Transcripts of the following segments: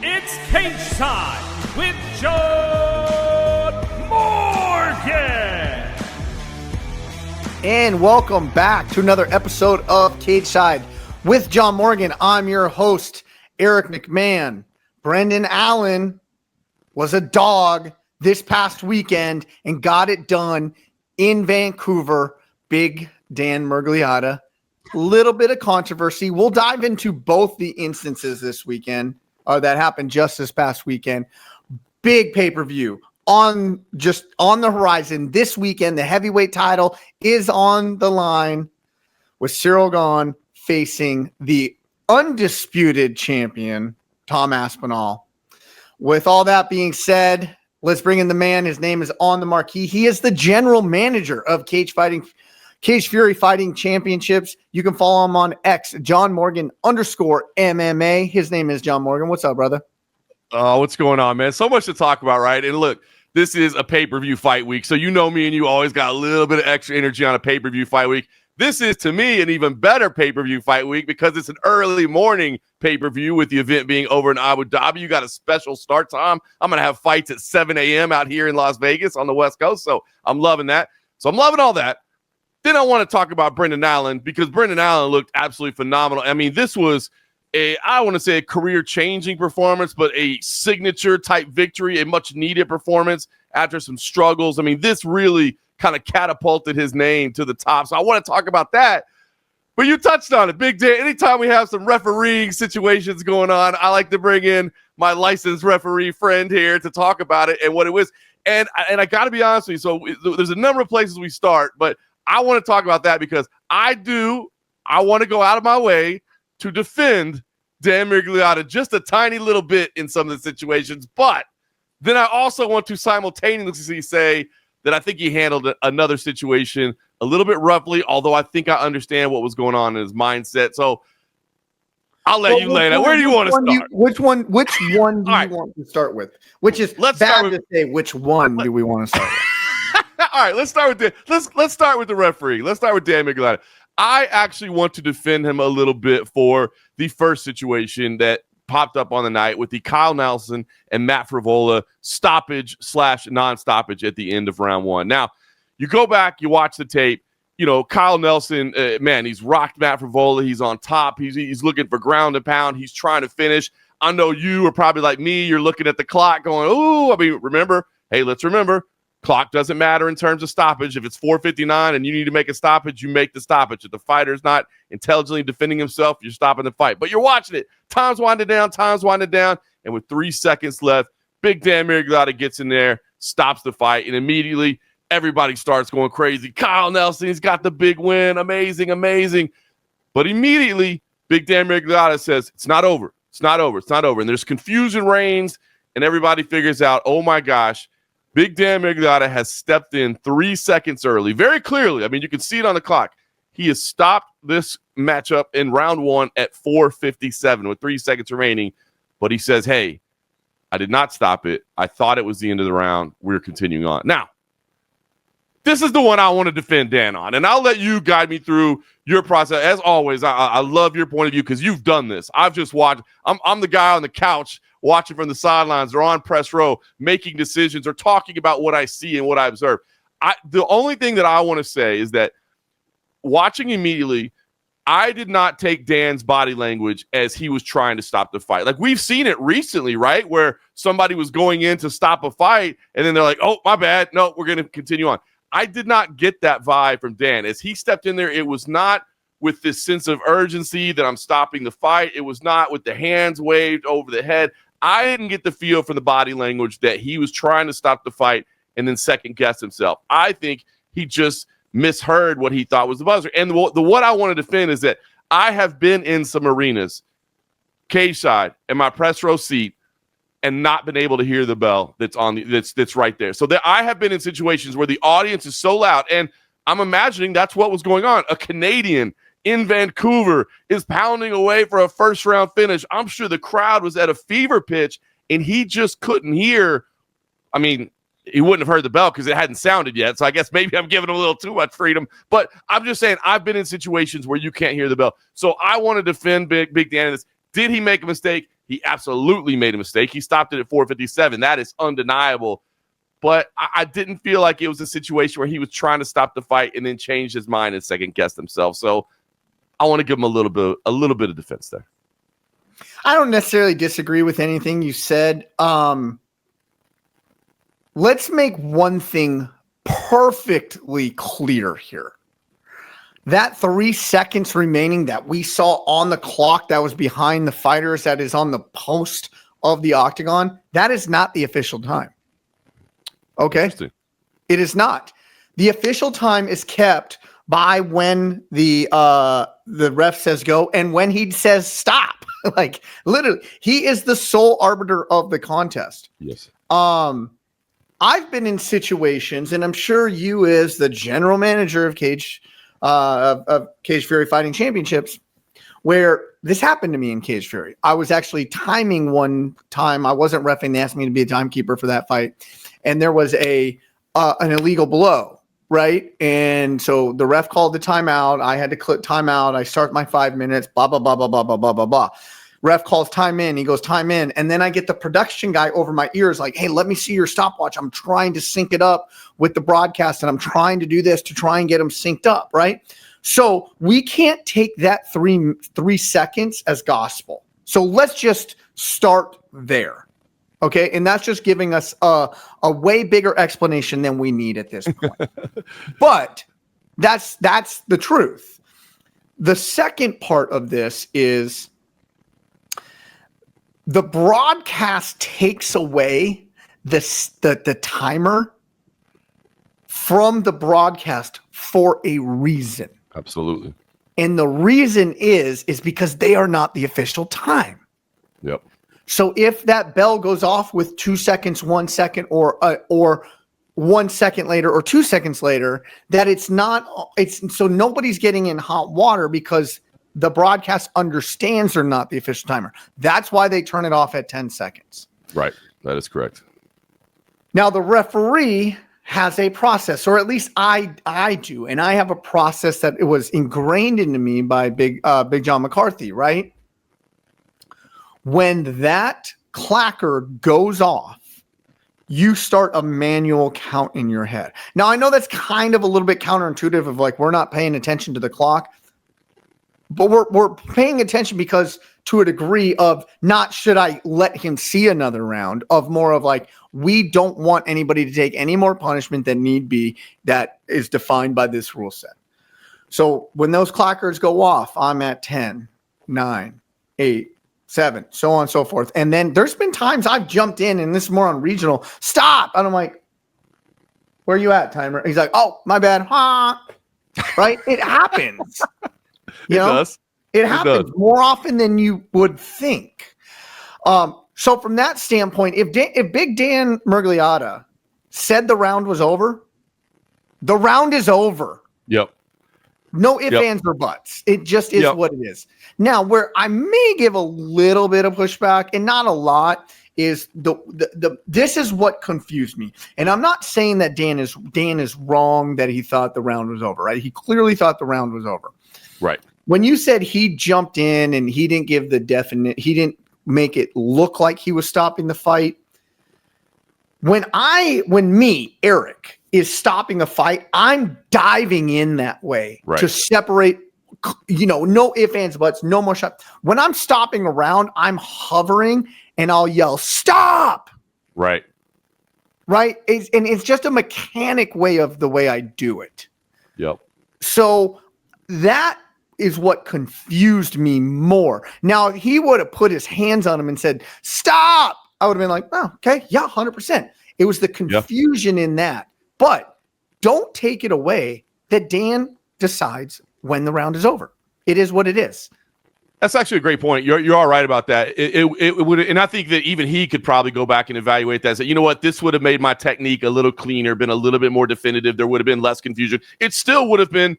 It's Cageside with John Morgan. And welcome back to another episode of Cageside with John Morgan. I'm your host, Eric McMahon. Brendan Allen was a dog this past weekend and got it done in Vancouver. Big Dan Miragliotta. Little bit of controversy. We'll dive into both the instances this weekend that happened just this past weekend. Big pay-per-view on the horizon this weekend. The heavyweight title is on the line with Ciryl Gane facing the undisputed champion, Tom Aspinall. With all that being said, let's bring in the man. His name is on the marquee. He is the general manager of Cage Fury Fighting Championships. You can follow him on X, John Morgan _MMA. His name is John Morgan. What's up, brother? Oh, what's going on, man? So much to talk about, right? And look, this is a pay-per-view fight week. So you know me and you always got a little bit of extra energy on a pay-per-view fight week. This is, to me, an even better pay-per-view fight week because it's an early morning pay-per-view with the event being over in Abu Dhabi. You got a special start time. I'm going to have fights at 7 a.m. out here in Las Vegas on the West Coast. So I'm loving that. So I'm loving all that. Then I want to talk about Brendan Allen because Brendan Allen looked absolutely phenomenal. I mean, this was I want to say a career-changing performance, but a signature-type victory, a much-needed performance after some struggles. I mean, this really kind of catapulted his name to the top. So I want to talk about that. But you touched on it. Big day. Anytime we have some refereeing situations going on, I like to bring in my licensed referee friend here to talk about it and what it was. And I got to be honest with you. So there's a number of places we start, but I want to talk about that because I want to go out of my way to defend Dan Miragliotta just a tiny little bit in some of the situations. But then I also want to simultaneously say that I think he handled another situation a little bit roughly, although I think I understand what was going on in his mindset. So I'll let you lay that. Where do you want to start? Which one do you want to start with? Which is bad to say which one do we want to start with? All right, let's start with let's start with the referee. Let's start with Dan Miragliotta. I actually want to defend him a little bit for the first situation that popped up on the night with the Kyle Nelson and Matt Frevola stoppage/non-stoppage at the end of round one. Now, you go back, you watch the tape. You know, Kyle Nelson, man, he's rocked Matt Frevola. He's on top. He's looking for ground and pound. He's trying to finish. I know you are probably like me. You're looking at the clock going, ooh, I mean, let's remember, clock doesn't matter in terms of stoppage. If it's 4:59 and you need to make a stoppage, you make the stoppage. If the fighter's not intelligently defending himself, you're stopping the fight. But you're watching it. Time's winding down. And with 3 seconds left, Big Dan Miragliotta gets in there, stops the fight, and immediately everybody starts going crazy. Kyle Nelson, he's got the big win. Amazing. But immediately, Big Dan Miragliotta says, it's not over. And there's confusion reigns, and everybody figures out, oh my gosh, Big Dan Miragliotta has stepped in 3 seconds early, very clearly. I mean, you can see it on the clock. He has stopped this matchup in round one at 4:57 with 3 seconds remaining. But he says, hey, I did not stop it. I thought it was the end of the round. We're continuing on. Now, this is the one I want to defend Dan on, and I'll let you guide me through your process. As always, I love your point of view because you've done this. I've just watched. I'm the guy on the couch watching from the sidelines or on press row, making decisions or talking about what I see and what I observe. The only thing that I want to say is that watching immediately, I did not take Dan's body language as he was trying to stop the fight. Like we've seen it recently, right? Where somebody was going in to stop a fight and then they're like, oh, my bad. No, we're going to continue on. I did not get that vibe from Dan. As he stepped in there, it was not with this sense of urgency that I'm stopping the fight. It was not with the hands waved over the head. I didn't get the feel from the body language that he was trying to stop the fight and then second guess himself. I think he just misheard what he thought was the buzzer. And what I want to defend is that I have been in some arenas, cage side, in my press row seat, and not been able to hear the bell that's on that's right there. So I have been in situations where the audience is so loud, and I'm imagining that's what was going on. A Canadian in Vancouver is pounding away for a first-round finish. I'm sure the crowd was at a fever pitch, and he just couldn't hear. I mean, he wouldn't have heard the bell because it hadn't sounded yet. So I guess maybe I'm giving him a little too much freedom. But I'm just saying I've been in situations where you can't hear the bell. So I want to defend Big Dan in this. Did he make a mistake? He absolutely made a mistake. He stopped it at 4:57. That is undeniable. But I didn't feel like it was a situation where he was trying to stop the fight and then change his mind and second-guess himself. So I want to give him a little bit of defense there. I don't necessarily disagree with anything you said. Let's make one thing perfectly clear here. That 3 seconds remaining that we saw on the clock that was behind the fighters, that is on the post of the octagon, that is not the official time. Okay? It is not. The official time is kept by when the ref says go and when he says stop. Like, literally, he is the sole arbiter of the contest. Yes. I've been in situations, and I'm sure you, as the general manager of Cage Fury Fighting Championships, where this happened to me in Cage Fury. I was actually timing one time. I wasn't reffing. They asked me to be a timekeeper for that fight, and there was an illegal blow, right? And so the ref called the timeout. I had to click timeout. I start my 5 minutes. Blah blah blah blah blah blah blah blah blah. Ref calls time in. He goes time in. And then I get the production guy over my ears like, hey, let me see your stopwatch. I'm trying to sync it up with the broadcast, and I'm trying to do this to try and get them synced up, right? So we can't take that three seconds as gospel. So let's just start there, okay? And that's just giving us a way bigger explanation than we need at this point. But that's the truth. The second part of this is the broadcast takes away the timer from the broadcast for a reason. Absolutely. And the reason is because they are not the official time. Yep. So if that bell goes off with 2 seconds, 1 second, or 1 second later, or 2 seconds later, that it's so nobody's getting in hot water because the broadcast understands they're not the official timer. That's why they turn it off at 10 seconds. Right. That is correct. Now the referee has a process, or at least I do, and I have a process that it was ingrained into me by Big John McCarthy, right? When that clacker goes off, you start a manual count in your head. Now I know that's kind of a little bit counterintuitive of like, we're not paying attention to the clock, but we're paying attention because to a degree of not should I let him see another round, of more of like, we don't want anybody to take any more punishment than need be that is defined by this rule set. So when those clackers go off, I'm at 10, 9, 8, 7, so on and so forth. And then there's been times I've jumped in, and this is more on regional, stop. And I'm like, where are you at, timer? He's like, oh, my bad. Huh? Right? It happens. You know, does. It happens more often than you would think. So from that standpoint, if Big Dan Miragliotta said the round was over, the round is over. Yep. No ifs, ands, or buts. It just is what it is. Now, where I may give a little bit of pushback, and not a lot, is this is what confused me. And I'm not saying that Dan is wrong that he thought the round was over, right? He clearly thought the round was over. Right. When you said he jumped in and he didn't give he didn't make it look like he was stopping the fight. When Eric is stopping a fight, I'm diving in that way to separate, no ifs, ands, buts, no more shot. When I'm stopping around, I'm hovering and I'll yell, stop. Right. It's just a mechanic way of the way I do it. Yep. So that is what confused me more. Now, if he would have put his hands on him and said, stop, I would have been like, oh, okay, yeah, 100%. It was the confusion in that. But don't take it away that Dan decides when the round is over. It is what it is. That's actually a great point. You're all right about that. It would, and I think that even he could probably go back and evaluate that and say, you know what, this would have made my technique a little cleaner, been a little bit more definitive. There would have been less confusion. It still would have been,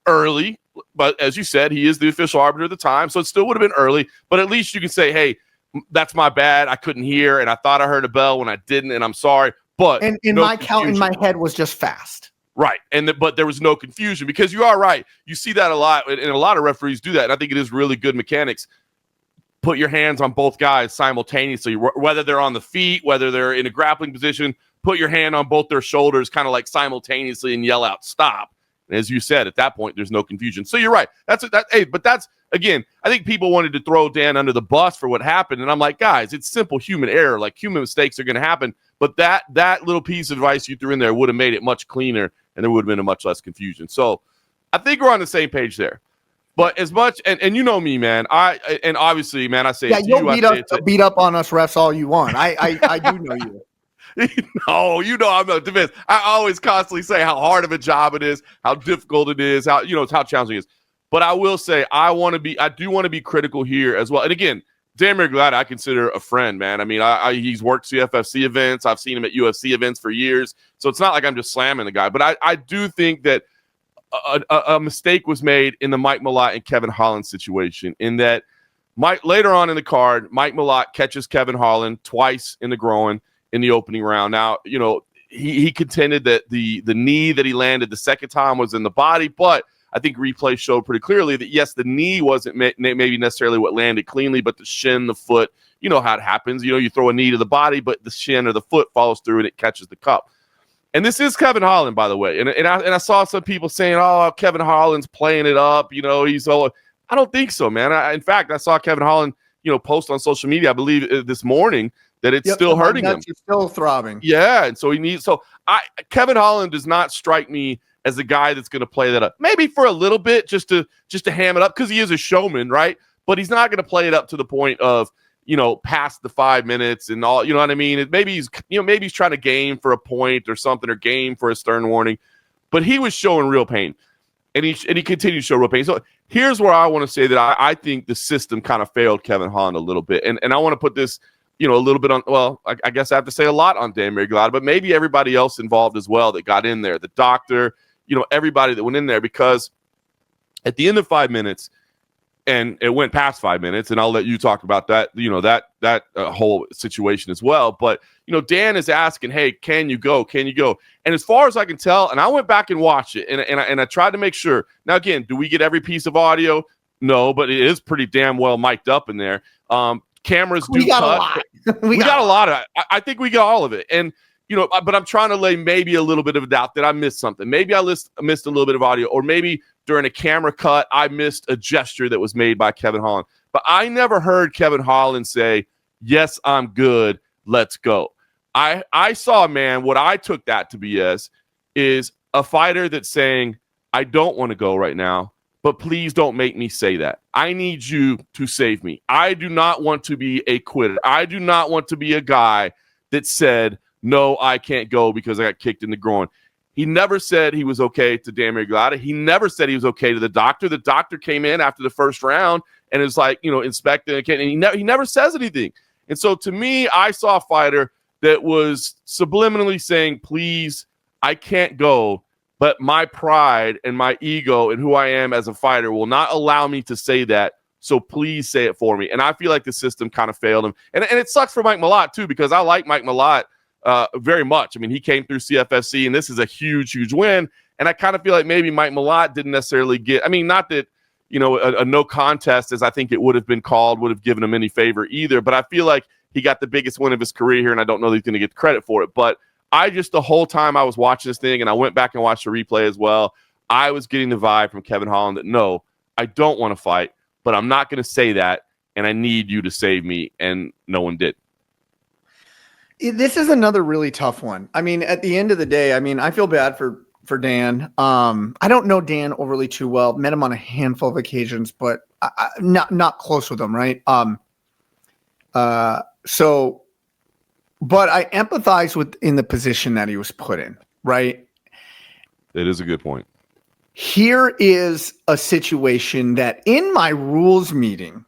early, but as you said, he is the official arbiter of the time, so it still would have been early, but at least you can say, hey, that's my bad. I couldn't hear, and I thought I heard a bell when I didn't, and I'm sorry. But my count in my head was just fast. Right. But there was no confusion, because you are right. You see that a lot, and a lot of referees do that, and I think it is really good mechanics. put your hands on both guys simultaneously, whether they're on the feet, whether they're in a grappling position, put your hand on both their shoulders kind of like simultaneously and yell out, stop. And as you said, at that point, there's no confusion. So you're right. But that's, again, I think people wanted to throw Dan under the bus for what happened. And I'm like, guys, it's simple human error. Like, human mistakes are going to happen. But that little piece of advice you threw in there would have made it much cleaner, and there would have been a much less confusion. So I think we're on the same page there. But as much, and you know me, man, and obviously, man, I say it to you'll beat up on us refs all you want. I do know you. No, you know I'm not defense. I always constantly say how hard of a job it is, how difficult it is, how challenging it is. But I will say I do want to be critical here as well. And again, Dan Miragliotta, I consider a friend, man. I mean, he's worked CFFC events. I've seen him at UFC events for years. So it's not like I'm just slamming the guy. But I do think that a mistake was made in the Mike Malott and Kevin Holland situation, in that later on in the card, Mike Malott catches Kevin Holland twice in the groin in the opening round. Now, he contended that the knee that he landed the second time was in the body, but I think replay showed pretty clearly that, yes, the knee wasn't maybe necessarily what landed cleanly, but the shin, the foot, you know how it happens. You throw a knee to the body, but the shin or the foot follows through and it catches the cup. And this is Kevin Holland, by the way. And I saw some people saying, oh, Kevin Holland's playing it up. He's all. I don't think so, man. In fact, I saw Kevin Holland, post on social media, I believe this morning, that it's still hurting him. It's still throbbing. Yeah, and so Kevin Holland does not strike me as a guy that's going to play that up. Maybe for a little bit, just to ham it up, because he is a showman, right? But he's not going to play it up to the point of, past the 5 minutes and all. You know what I mean? Maybe he's trying to game for a point or something, or game for a stern warning. But he was showing real pain, and he continued to show real pain. So here's where I want to say that I think the system kind of failed Kevin Holland a little bit, and I want to put this, a little bit on, well, I guess I have to say a lot on Dan Miragliotta, but maybe everybody else involved as well that got in there, the doctor, everybody that went in there, because at the end of 5 minutes, and it went past 5 minutes, and I'll let you talk about that, that whole situation as well. But, Dan is asking, hey, can you go? Can you go? And as far as I can tell, and I went back and watched it, and I tried to make sure. Now, again, do we get every piece of audio? No, but it is pretty damn well mic'd up in there. Cameras do cut. We got a lot of it. I think we got all of it. And, but I'm trying to lay maybe a little bit of a doubt that I missed something. Maybe I missed a little bit of audio, or maybe during a camera cut, I missed a gesture that was made by Kevin Holland. But I never heard Kevin Holland say, yes, I'm good, let's go. I saw, man, what I took that to be as is a fighter that's saying, I don't want to go right now, but please don't make me say that. I need you to save me. I do not want to be a quitter. I do not want to be a guy that said, no, I can't go because I got kicked in the groin. He never said he was okay to Dan Miragliotta. He never said he was okay to the doctor. The doctor came in after the first round and is like, inspecting, and he never says anything. And so to me, I saw a fighter that was subliminally saying, please, I can't go, but my pride and my ego and who I am as a fighter will not allow me to say that. So please say it for me. And I feel like the system kind of failed him. And it sucks for Mike Malott too, because I like Mike Malott very much. I mean, he came through CFFC, and this is a huge, huge win. And I kind of feel like maybe Mike Malott didn't necessarily get, not that, a no contest, as I think it would have been called, would have given him any favor either. But I feel like he got the biggest win of his career here, and I don't know that he's going to get credit for it. But the whole time I was watching this thing, and I went back and watched the replay as well, I was getting the vibe from Kevin Holland that, no, I don't want to fight, but I'm not going to say that, and I need you to save me, and no one did. This is another really tough one. At the end of the day, I feel bad for Dan. I don't know Dan overly too well. Met him on a handful of occasions, but not close with him, right? But I empathize in the position that he was put in, right? That is a good point. Here is a situation that in my rules meeting,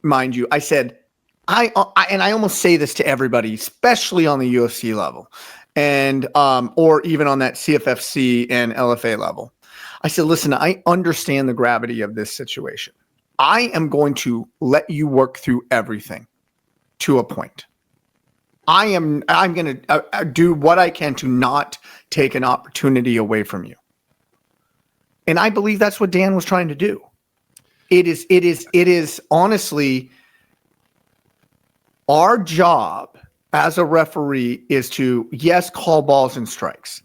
mind you, I said, I almost say this to everybody, especially on the UFC level, and or even on that CFFC and LFA level. I said, listen, I understand the gravity of this situation. I am going to let you work through everything to a point. I'm going to do what I can to not take an opportunity away from you. And I believe that's what Dan was trying to do. It is honestly, Our job as a referee is to, yes, call balls and strikes.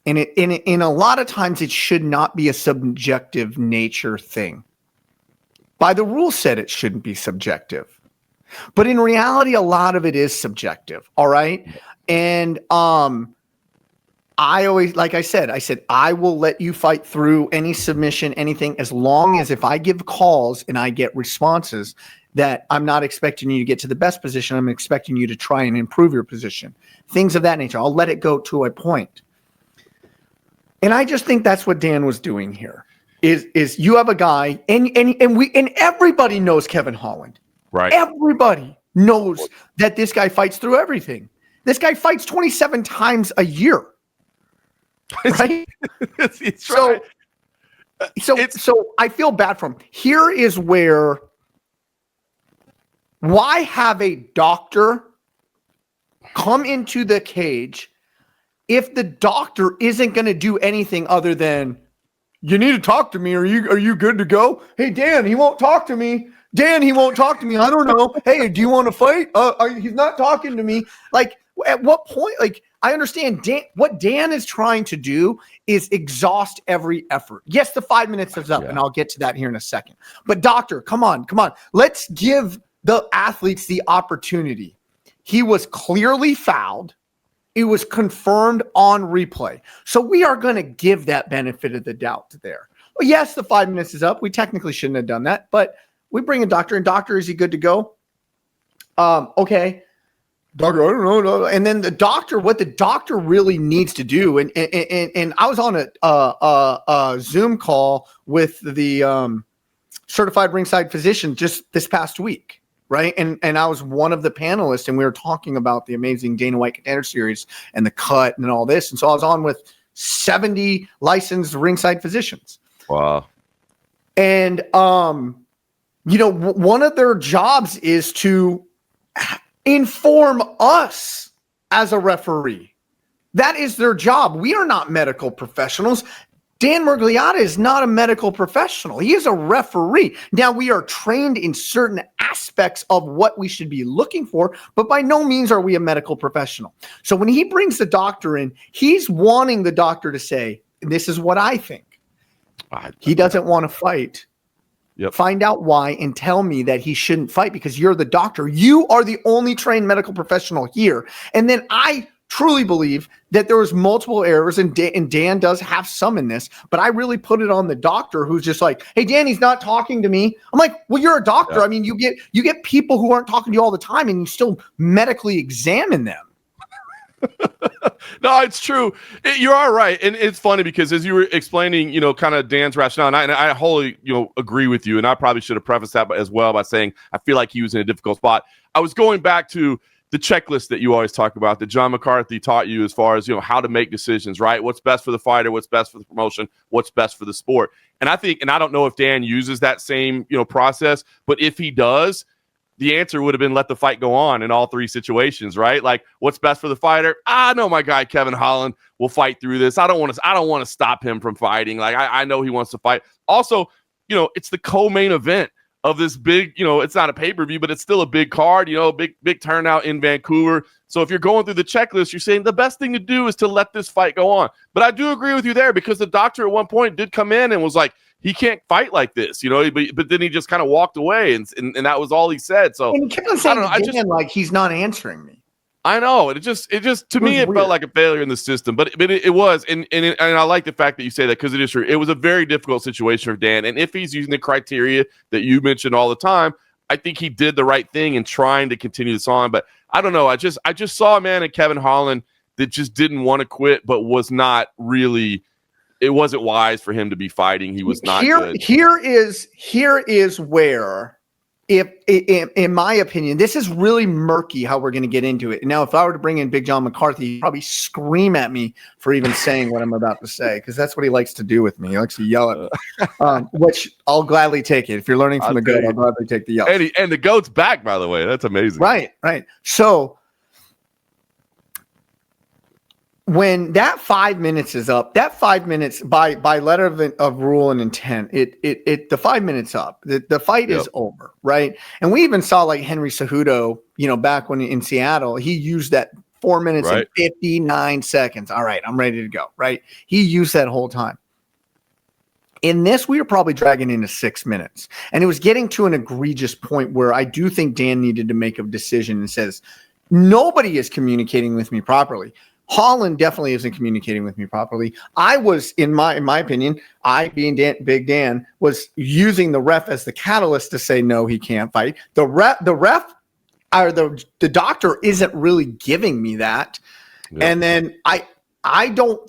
And in a lot of times it should not be a subjective nature thing. By the rule set, it shouldn't be subjective. But in reality, a lot of it is subjective. All right. And I always, like I said, I will let you fight through any submission, anything, as long as if I give calls and I get responses that I'm not expecting you to get to the best position, I'm expecting you to try and improve your position. Things of that nature. I'll let it go to a point. And I just think that's what Dan was doing here. Is you have a guy, and everybody knows Kevin Holland. Right. Everybody knows that this guy fights through everything. This guy fights 27 times a year. Right? It's so, right. So I feel bad for him. Here is where, why have a doctor come into the cage if the doctor isn't going to do anything other than, you need to talk to me. Are you good to go? Hey, Dan, he won't talk to me. Dan, he won't talk to me. I don't know. Hey, do you want to fight? He's not talking to me. Like, at what point? Like, I understand what Dan is trying to do is exhaust every effort. Yes, the 5 minutes is up, and I'll get to that here in a second. But doctor, come on. Let's give the athletes the opportunity. He was clearly fouled. It was confirmed on replay. So we are going to give that benefit of the doubt there. Well, yes, the 5 minutes is up. We technically shouldn't have done that, but we bring a doctor, and doctor, is he good to go? Okay. Doctor, I don't know. And then the doctor, what the doctor really needs to do, and I was on a Zoom call with the certified ringside physician just this past week, right? And I was one of the panelists, and we were talking about the amazing Dana White Contender Series and the cut and all this. And so I was on with 70 licensed ringside physicians. Wow. And one of their jobs is to inform us as a referee. That is their job. We are not medical professionals. Dan Miragliotta is not a medical professional. He is a referee. Now, we are trained in certain aspects of what we should be looking for, but by no means are we a medical professional. So when he brings the doctor in, he's wanting the doctor to say, this is what I think. He doesn't want to fight. Yep. Find out why and tell me that he shouldn't fight, because you're the doctor. You are the only trained medical professional here. And then I truly believe that there was multiple errors, and Dan does have some in this, but I really put it on the doctor, who's just like, hey, Dan, he's not talking to me. I'm like, well, you're a doctor. Yeah. I mean, you get people who aren't talking to you all the time, and you still medically examine them. No, it's true. You are right. And it's funny because as you were explaining, kind of Dan's rationale, and I wholly, agree with you. And I probably should have prefaced that as well by saying, I feel like he was in a difficult spot. I was going back to the checklist that you always talk about, that John McCarthy taught you as far as, how to make decisions, right? What's best for the fighter, what's best for the promotion, what's best for the sport. And I think, and I don't know if Dan uses that same, process, but if he does, the answer would have been let the fight go on in all three situations, right? Like, what's best for the fighter? I know my guy Kevin Holland will fight through this. I don't want to stop him from fighting. Like, I know he wants to fight. Also, it's the co-main event of this big, it's not a pay-per-view, but it's still a big card, big turnout in Vancouver. So if you're going through the checklist, you're saying the best thing to do is to let this fight go on. But I do agree with you there, because the doctor at one point did come in and was like, he can't fight like this, but then he just kind of walked away, and that was all he said. So and he kept on saying like he's not answering me. I know. It just to me, it felt like a failure in the system, but it was. And I like the fact that you say that, because it is true. It was a very difficult situation for Dan. And if he's using the criteria that you mentioned all the time, I think he did the right thing in trying to continue this on. But I don't know. I just saw a man in Kevin Holland that just didn't want to quit, but was not really. It wasn't wise for him to be fighting. He was not good. Here is where, if in my opinion, this is really murky how we're going to get into it. Now, if I were to bring in Big John McCarthy, he'd probably scream at me for even saying what I'm about to say, because that's what he likes to do with me. He likes to yell at me, which I'll gladly take it. If you're learning from the GOAT, I'll gladly take the yell. And the GOAT's back, by the way. That's amazing. Right. So when that 5 minutes is up, that 5 minutes by letter of rule and intent, the 5 minutes up, the fight is over, right? And we even saw like Henry Cejudo, back when in Seattle, he used that 4 minutes and 59 seconds. All right, I'm ready to go, right? He used that whole time. In this, we were probably dragging into 6 minutes. And it was getting to an egregious point where I do think Dan needed to make a decision and says, nobody is communicating with me properly. Holland definitely isn't communicating with me properly. I was, in my opinion, I being Big Dan, was using the ref as the catalyst to say, no, he can't fight. The ref or the doctor isn't really giving me that. Yeah. And then I don't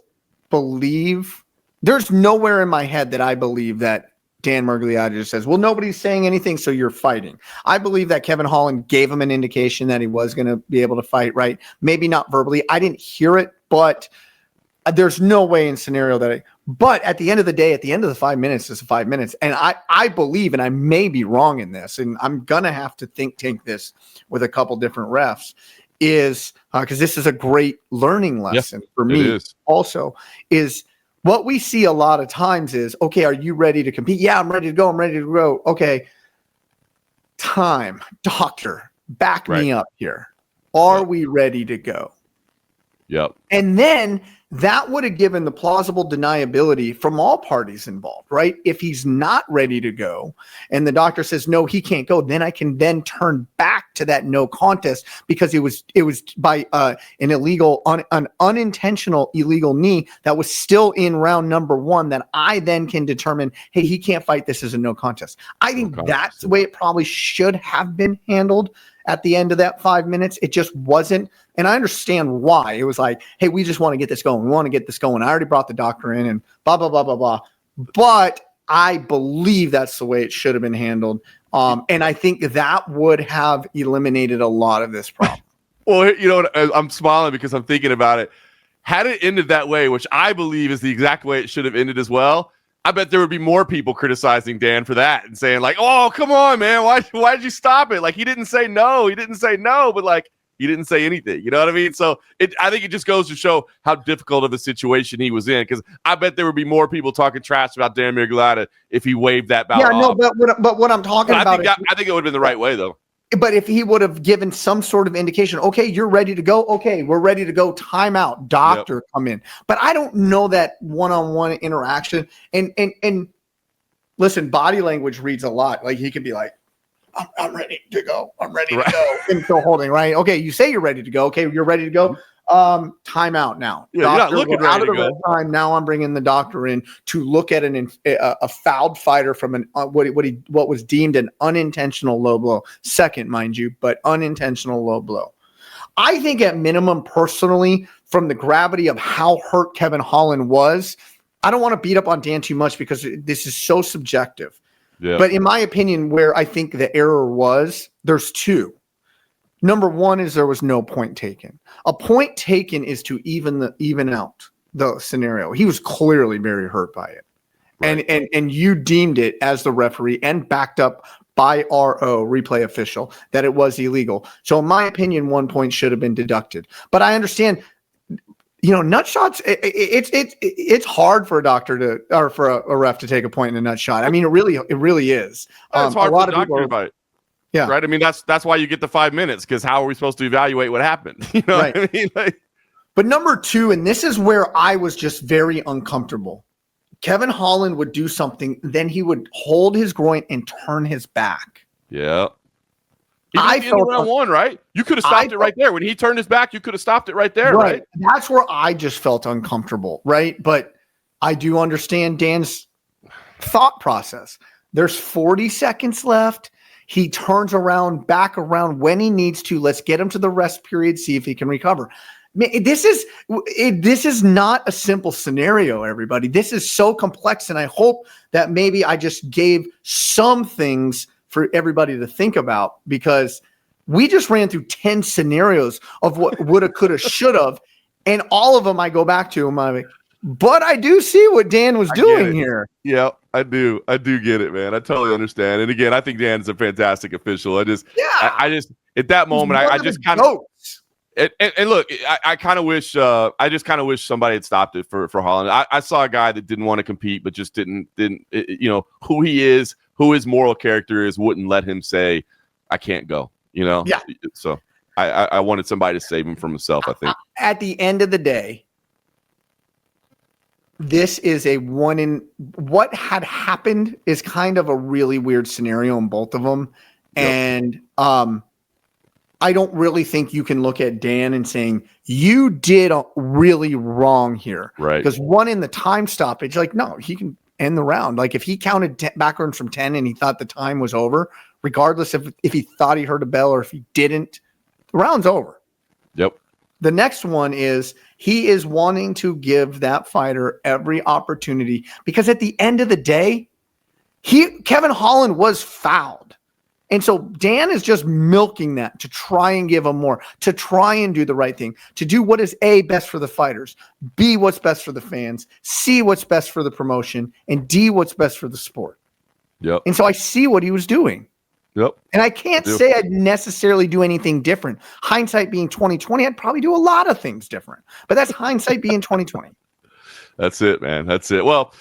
believe, there's nowhere in my head that I believe that Dan Miragliotta just says, well, nobody's saying anything, so you're fighting. I believe that Kevin Holland gave him an indication that he was going to be able to fight, right? Maybe not verbally. I didn't hear it, but there's no way in scenario that but at the end of the day, at the end of the 5 minutes, it's 5 minutes. And I believe, and I may be wrong in this, and I'm going to have to think tank this with a couple different refs, is because this is a great learning lesson for me also, is what we see a lot of times is, okay, are you ready to compete? Yeah, I'm ready to go. I'm ready to go. Okay. Time. Doctor, back me up here. Are we ready to go? Yep. And then that would have given the plausible deniability from all parties involved, right? If he's not ready to go and the doctor says, no, he can't go, then I can then turn back to that no contest because it was by an unintentional illegal knee that was still in round number 1 that I then can determine, hey, he can't fight. This is a no contest. I think that's the way it probably should have been handled at the end of that 5 minutes. It just wasn't. And I understand why. It was like, hey, we just want to get this going. We want to get this going. I already brought the doctor in and blah, blah, blah, blah, blah. But I believe that's the way it should have been handled. And I think that would have eliminated a lot of this problem. Well, I'm smiling because I'm thinking about it. Had it ended that way, which I believe is the exact way it should have ended as well, I bet there would be more people criticizing Dan for that and saying like, oh, come on, man. Why'd you stop it? Like, he didn't say no. He didn't say no, but like, he didn't say anything. You know what I mean? So I think it just goes to show how difficult of a situation he was in, because I bet there would be more people talking trash about Dan Miragliotta if he waived that bout. Yeah, no, but what I'm talking about I think it would have been the right way, though. But if he would have given some sort of indication, okay, you're ready to go. Okay, we're ready to go. Timeout. Doctor, come in. But I don't know that one-on-one interaction. And listen, body language reads a lot. Like, he could be like, I'm ready to go. I'm ready to go. And still holding, right? Okay, you say you're ready to go. Okay, you're ready to go. Timeout now. Yeah, doctor, you're not looking ready to go. Time. Now I'm bringing the doctor in to look at a fouled fighter from what was deemed an unintentional low blow. Second, mind you, but unintentional low blow. I think at minimum, personally, from the gravity of how hurt Kevin Holland was, I don't want to beat up on Dan too much because this is so subjective. Yeah. But in my opinion, where I think the error was, there's two. Number one is there was no point taken. A point taken is to even out the scenario. He was clearly very hurt by it. Right. And you deemed it as the referee and backed up by RO, replay official, that it was illegal. So in my opinion, 1 point should have been deducted. But I understand, nut shots, it's hard for a doctor or for a ref to take a point in a nut shot. I mean, it really is. It's hard for the doctor about it. Yeah. Right. I mean, that's why you get the 5 minutes, because how are we supposed to evaluate what happened? Right. What I mean? But number two, and this is where I was just very uncomfortable. Kevin Holland would do something, then he would hold his groin and turn his back. Yeah. I felt round one, right? You could have stopped it right there. When he turned his back, you could have stopped it right there, right? That's where I just felt uncomfortable, right? But I do understand Dan's thought process. There's 40 seconds left. He turns back around when he needs to. Let's get him to the rest period, see if he can recover. This is not a simple scenario, everybody. This is so complex, and I hope that maybe I just gave some things for everybody to think about, because we just ran through 10 scenarios of what woulda, coulda, shoulda, and all of them I go back to. But I do see what Dan was doing here. Yeah, I do. I do get it, man. I totally understand. And again, I think Dan's a fantastic official. I just at that moment, I just kind of. And look, I kind of wish, I just kind of wish somebody had stopped it for Holland. I saw a guy that didn't want to compete, but just didn't, who he is, who his moral character is, wouldn't let him say, I can't go, Yeah. So I wanted somebody to save him from himself, I think. At the end of the day, this is what had happened is kind of a really weird scenario in both of them. Yep. And, I don't really think you can look at Dan and saying you did really wrong here. Right. Because one in the time stoppage, like, no, he can end the round. Like if he counted backwards from 10 and he thought the time was over, regardless of if he thought he heard a bell or if he didn't, the round's over. Yep. The next one is he is wanting to give that fighter every opportunity because at the end of the day, Kevin Holland was fouled. And so Dan is just milking that to try and give him more, to try and do the right thing, to do what is A, best for the fighters, B, what's best for the fans, C, what's best for the promotion, and D, what's best for the sport. Yep. And so I see what he was doing. Yep. And I can't say I'd necessarily do anything different. Hindsight being 2020, I'd probably do a lot of things different. But that's hindsight being 2020. That's it, man. That's it. Well,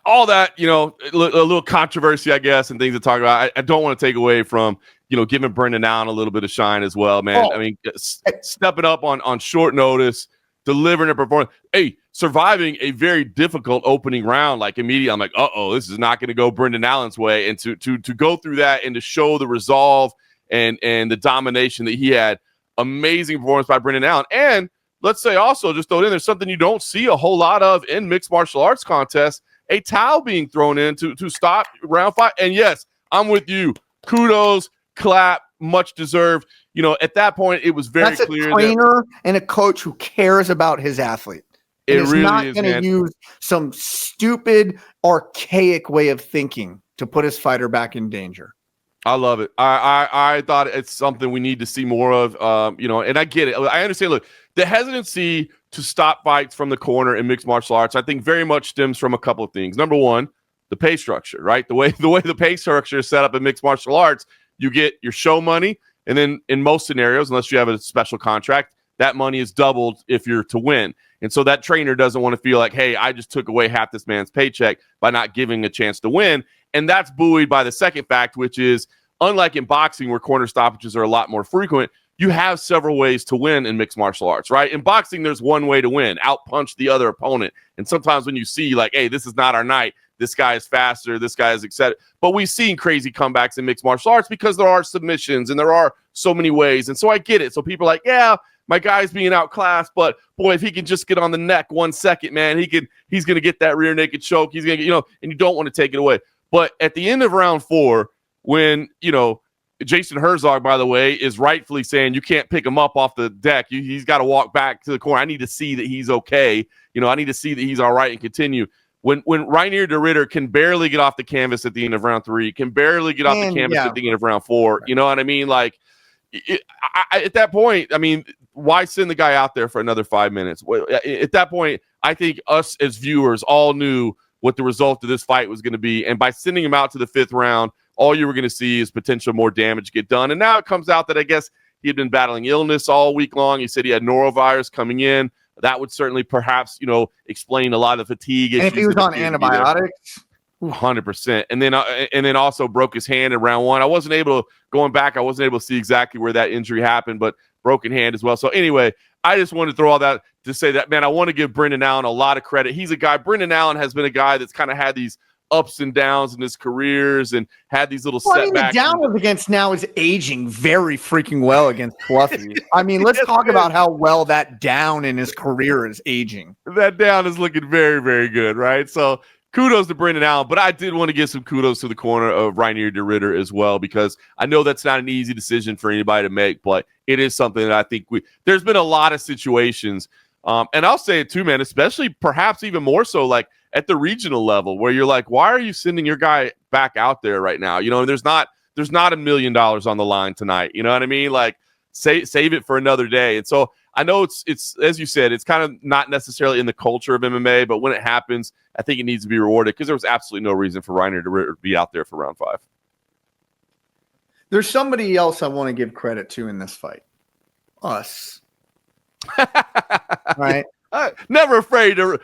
all that, a little controversy, I guess, and things to talk about. I don't want to take away from, giving Brendan Allen a little bit of shine as well, man. I mean, stepping up on short notice, delivering a performance. Hey, surviving a very difficult opening round, like immediately, I'm like, this is not going to go Brendan Allen's way. And to go through that and to show the resolve and the domination that he had, amazing performance by Brendan Allen. And let's say also, just throw it in, there's something you don't see a whole lot of in mixed martial arts contests. A towel being thrown in to stop round 5. And yes, I'm with you. Kudos, clap, much deserved. At that point, it was very clear. That's a trainer and a coach who cares about his athlete. It really is, not going to use some stupid, archaic way of thinking to put his fighter back in danger. I love it. I thought it's something we need to see more of, and I get it. I understand, look, the hesitancy to stop fights from the corner in mixed martial arts, I think very much stems from a couple of things. Number one, the pay structure, right? The way the pay structure is set up in mixed martial arts, you get your show money, and then in most scenarios, unless you have a special contract, that money is doubled if you're to win. And so that trainer doesn't want to feel like, hey, I just took away half this man's paycheck by not giving a chance to win. And that's buoyed by the second fact, which is, unlike in boxing where corner stoppages are a lot more frequent, you have several ways to win in mixed martial arts, right? In boxing, there's one way to win, outpunch the other opponent. And sometimes when you see like, hey, this is not our night, this guy is faster, this guy is etc. But we've seen crazy comebacks in mixed martial arts because there are submissions and there are so many ways. And so I get it. So people are like, yeah, my guy's being outclassed, but boy, if he can just get on the neck 1 second, man, he's going to get that rear naked choke. He's going to, and you don't want to take it away. But at the end of round 4, when, Jason Herzog, by the way, is rightfully saying you can't pick him up off the deck. He's got to walk back to the corner. I need to see that he's okay. I need to see that he's all right and continue. When Reinier de Ridder can barely get off the canvas at the end of round 3, can barely get off the canvas at the end of round 4, you know what I mean? Like, at that point, I mean, why send the guy out there for another 5 minutes? At that point, I think us as viewers all knew what the result of this fight was going to be. And by sending him out to the 5th round, all you were going to see is potential more damage get done. And now it comes out that I guess he had been battling illness all week long. He said he had norovirus coming in. That would certainly perhaps, explain a lot of fatigue. And if he was on antibiotics, 100%. And then also broke his hand in round 1. I wasn't able to see exactly where that injury happened, but broken hand as well. So anyway, I just wanted to throw all that to say that, man, I want to give Brendan Allen a lot of credit. He's a guy, Brendan Allen has been a guy that's kind of had these ups and downs in his careers and had these little setbacks. The down was against now is aging very freaking well against Fluffy. I mean, let's talk about how well that down in his career is aging. That down is looking very, very good, right? So kudos to Brendan Allen, but I did want to give some kudos to the corner of Reinier de Ridder as well, because I know that's not an easy decision for anybody to make, but it is something that I think there's been a lot of situations, and I'll say it too, man, especially perhaps even more so like at the regional level where you're like, why are you sending your guy back out there right now? There's not $1 million on the line tonight. You know what I mean? Like save it for another day. And so I know it's as you said, it's kind of not necessarily in the culture of MMA, but when it happens, I think it needs to be rewarded because there was absolutely no reason for Reinier to be out there for round 5. There's somebody else I want to give credit to in this fight. Us. Right? Never afraid to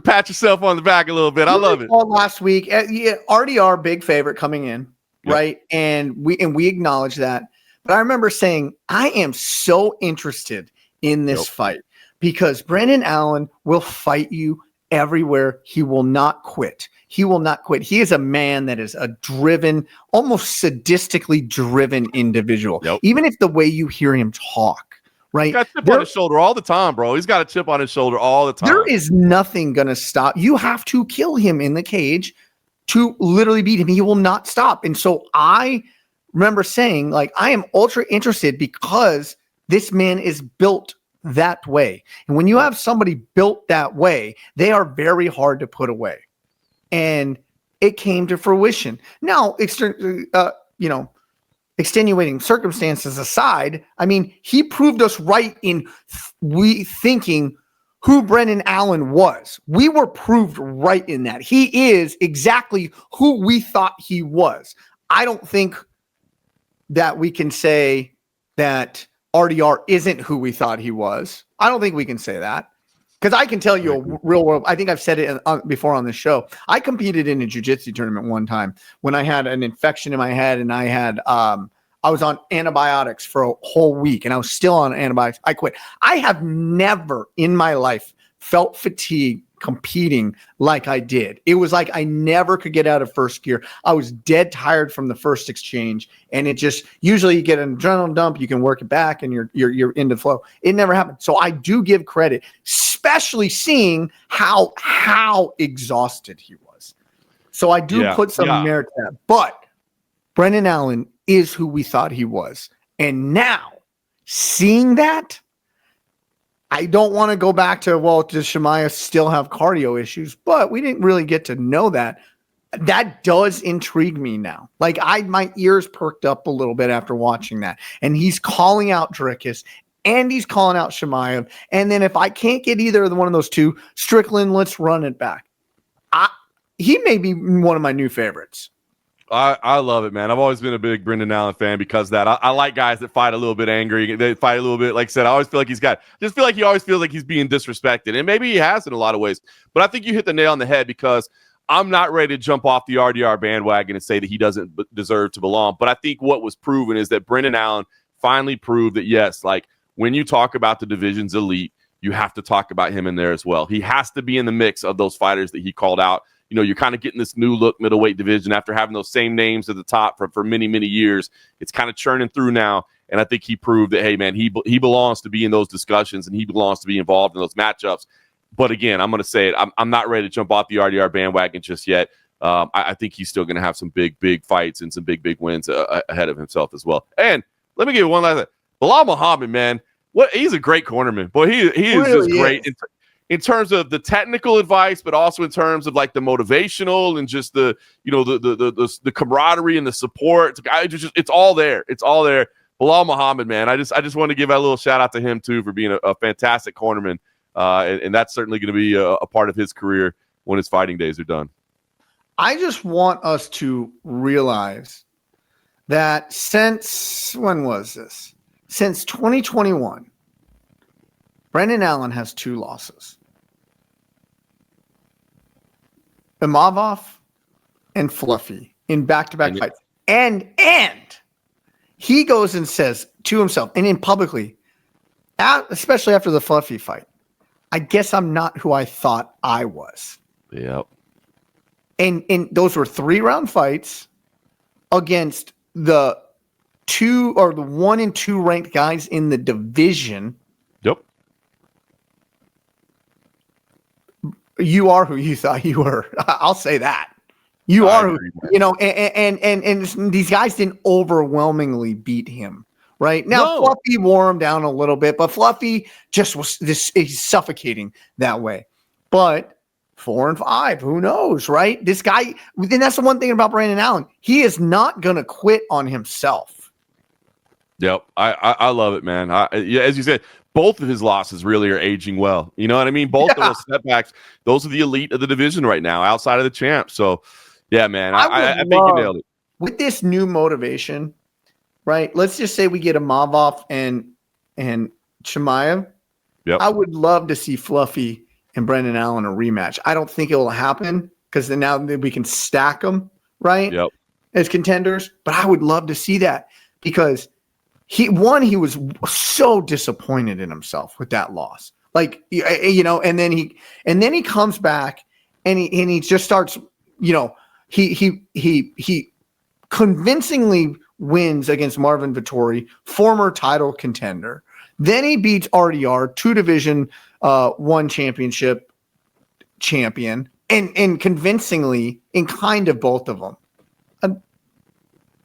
pat yourself on the back a little bit. I love it. Last week, RDR big favorite coming in, Yep. right? And we acknowledge that. But I remember saying, I am so interested in this fight because Brendan Allen will fight you everywhere. He will not quit. He will not quit. He is a man that is a driven, almost sadistically driven individual. Yep. Even if the way you hear him talk, right? He's got a chip on his shoulder all the time, bro. He's got a chip on his shoulder all the time. There is nothing going to stop. You have to kill him in the cage to literally beat him. He will not stop. And so I remember saying, like, I am ultra interested because this man is built that way. And when you have somebody built that way, they are very hard to put away. And it came to fruition. Now, extenuating circumstances aside, I mean, he proved us right in thinking who Brendan Allen was. We were proved right in that. He is exactly who we thought he was. I don't think that we can say that RDR isn't who we thought he was. I don't think we can say that. Because I can tell you a real world. I think I've said it before on this show. I competed in a jiu-jitsu tournament one time when I had an infection in my head and I was on antibiotics for a whole week and I was still on antibiotics. I quit. I have never in my life felt fatigue competing like I did. It was like I never could get out of first gear. I was dead tired from the first exchange, and it just usually you get an adrenaline dump, you can work it back, and you're into flow. It never happened. So I do give credit, especially seeing how exhausted he was. So I do put some merit to that. But Brendan Allen is who we thought he was, and now seeing that. I don't want to go back to, well, does Chimaev still have cardio issues? But we didn't really get to know that. That does intrigue me now. Like my ears perked up a little bit after watching that. And he's calling out Dricus and he's calling out Chimaev. And then if I can't get either one of those two, Strickland, let's run it back. He may be one of my new favorites. I love it, man. I've always been a big Brendan Allen fan because of that. I like guys that fight a little bit angry. They fight a little bit, like I said, I always feel like he always feels like he's being disrespected. And maybe he has in a lot of ways. But I think you hit the nail on the head because I'm not ready to jump off the RDR bandwagon and say that he doesn't deserve to belong. But I think what was proven is that Brendan Allen finally proved that, yes, like when you talk about the division's elite, you have to talk about him in there as well. He has to be in the mix of those fighters that he called out. You know, you're kind of getting this new look middleweight division after having those same names at the top for many, many years. It's kind of churning through now. And I think he proved that, hey, man, he belongs to be in those discussions and he belongs to be involved in those matchups. But again, I'm going to say it. I'm not ready to jump off the RDR bandwagon just yet. I think he's still going to have some big fights and some big wins ahead of himself as well. And let me give you one last thing. Bilal Muhammad, man, he's a great cornerman. Boy, he is really just great. In terms of the technical advice, but also in terms of like the motivational and just the camaraderie and the support. It's all there. It's all there. Bilal Muhammad, man. I just want to give a little shout out to him too for being a fantastic cornerman. And that's certainly going to be a part of his career when his fighting days are done. I just want us to realize that since 2021, Brendan Allen has 2 losses. Imavov and Fluffy in back-to-back fights. And he goes and says to himself, and in publicly, especially after the Fluffy fight, I guess I'm not who I thought I was. Yep. And those were 3-round fights against the 1 and 2 ranked guys in the division. Yep. You are who you thought you were. I'll say that. You are who, you know, and these guys didn't overwhelmingly beat him. Right now, Fluffy wore him down a little bit, but Fluffy just was he's suffocating that way. But 4 and 5, who knows, right? This guy, and that's the one thing about Brendan Allen. He is not going to quit on himself. Yep. I love it, man. As you said, both of his losses really are aging well. You know what I mean? Both of those setbacks, those are the elite of the division right now, outside of the champ. So, yeah, man, I think you nailed it. With this new motivation, right? Let's just say we get a Mavov and Chimaev. Yep. I would love to see Fluffy and Brendan Allen a rematch. I don't think it will happen because then now we can stack them, right? Yep. As contenders. But I would love to see that because he was so disappointed in himself with that loss. Like, you know, and then he comes back and he just starts, you know, he convincingly wins against Marvin Vettori, former title contender. Then he beats RDR, 2 Division 1 championship champion, and convincingly in kind of both of them.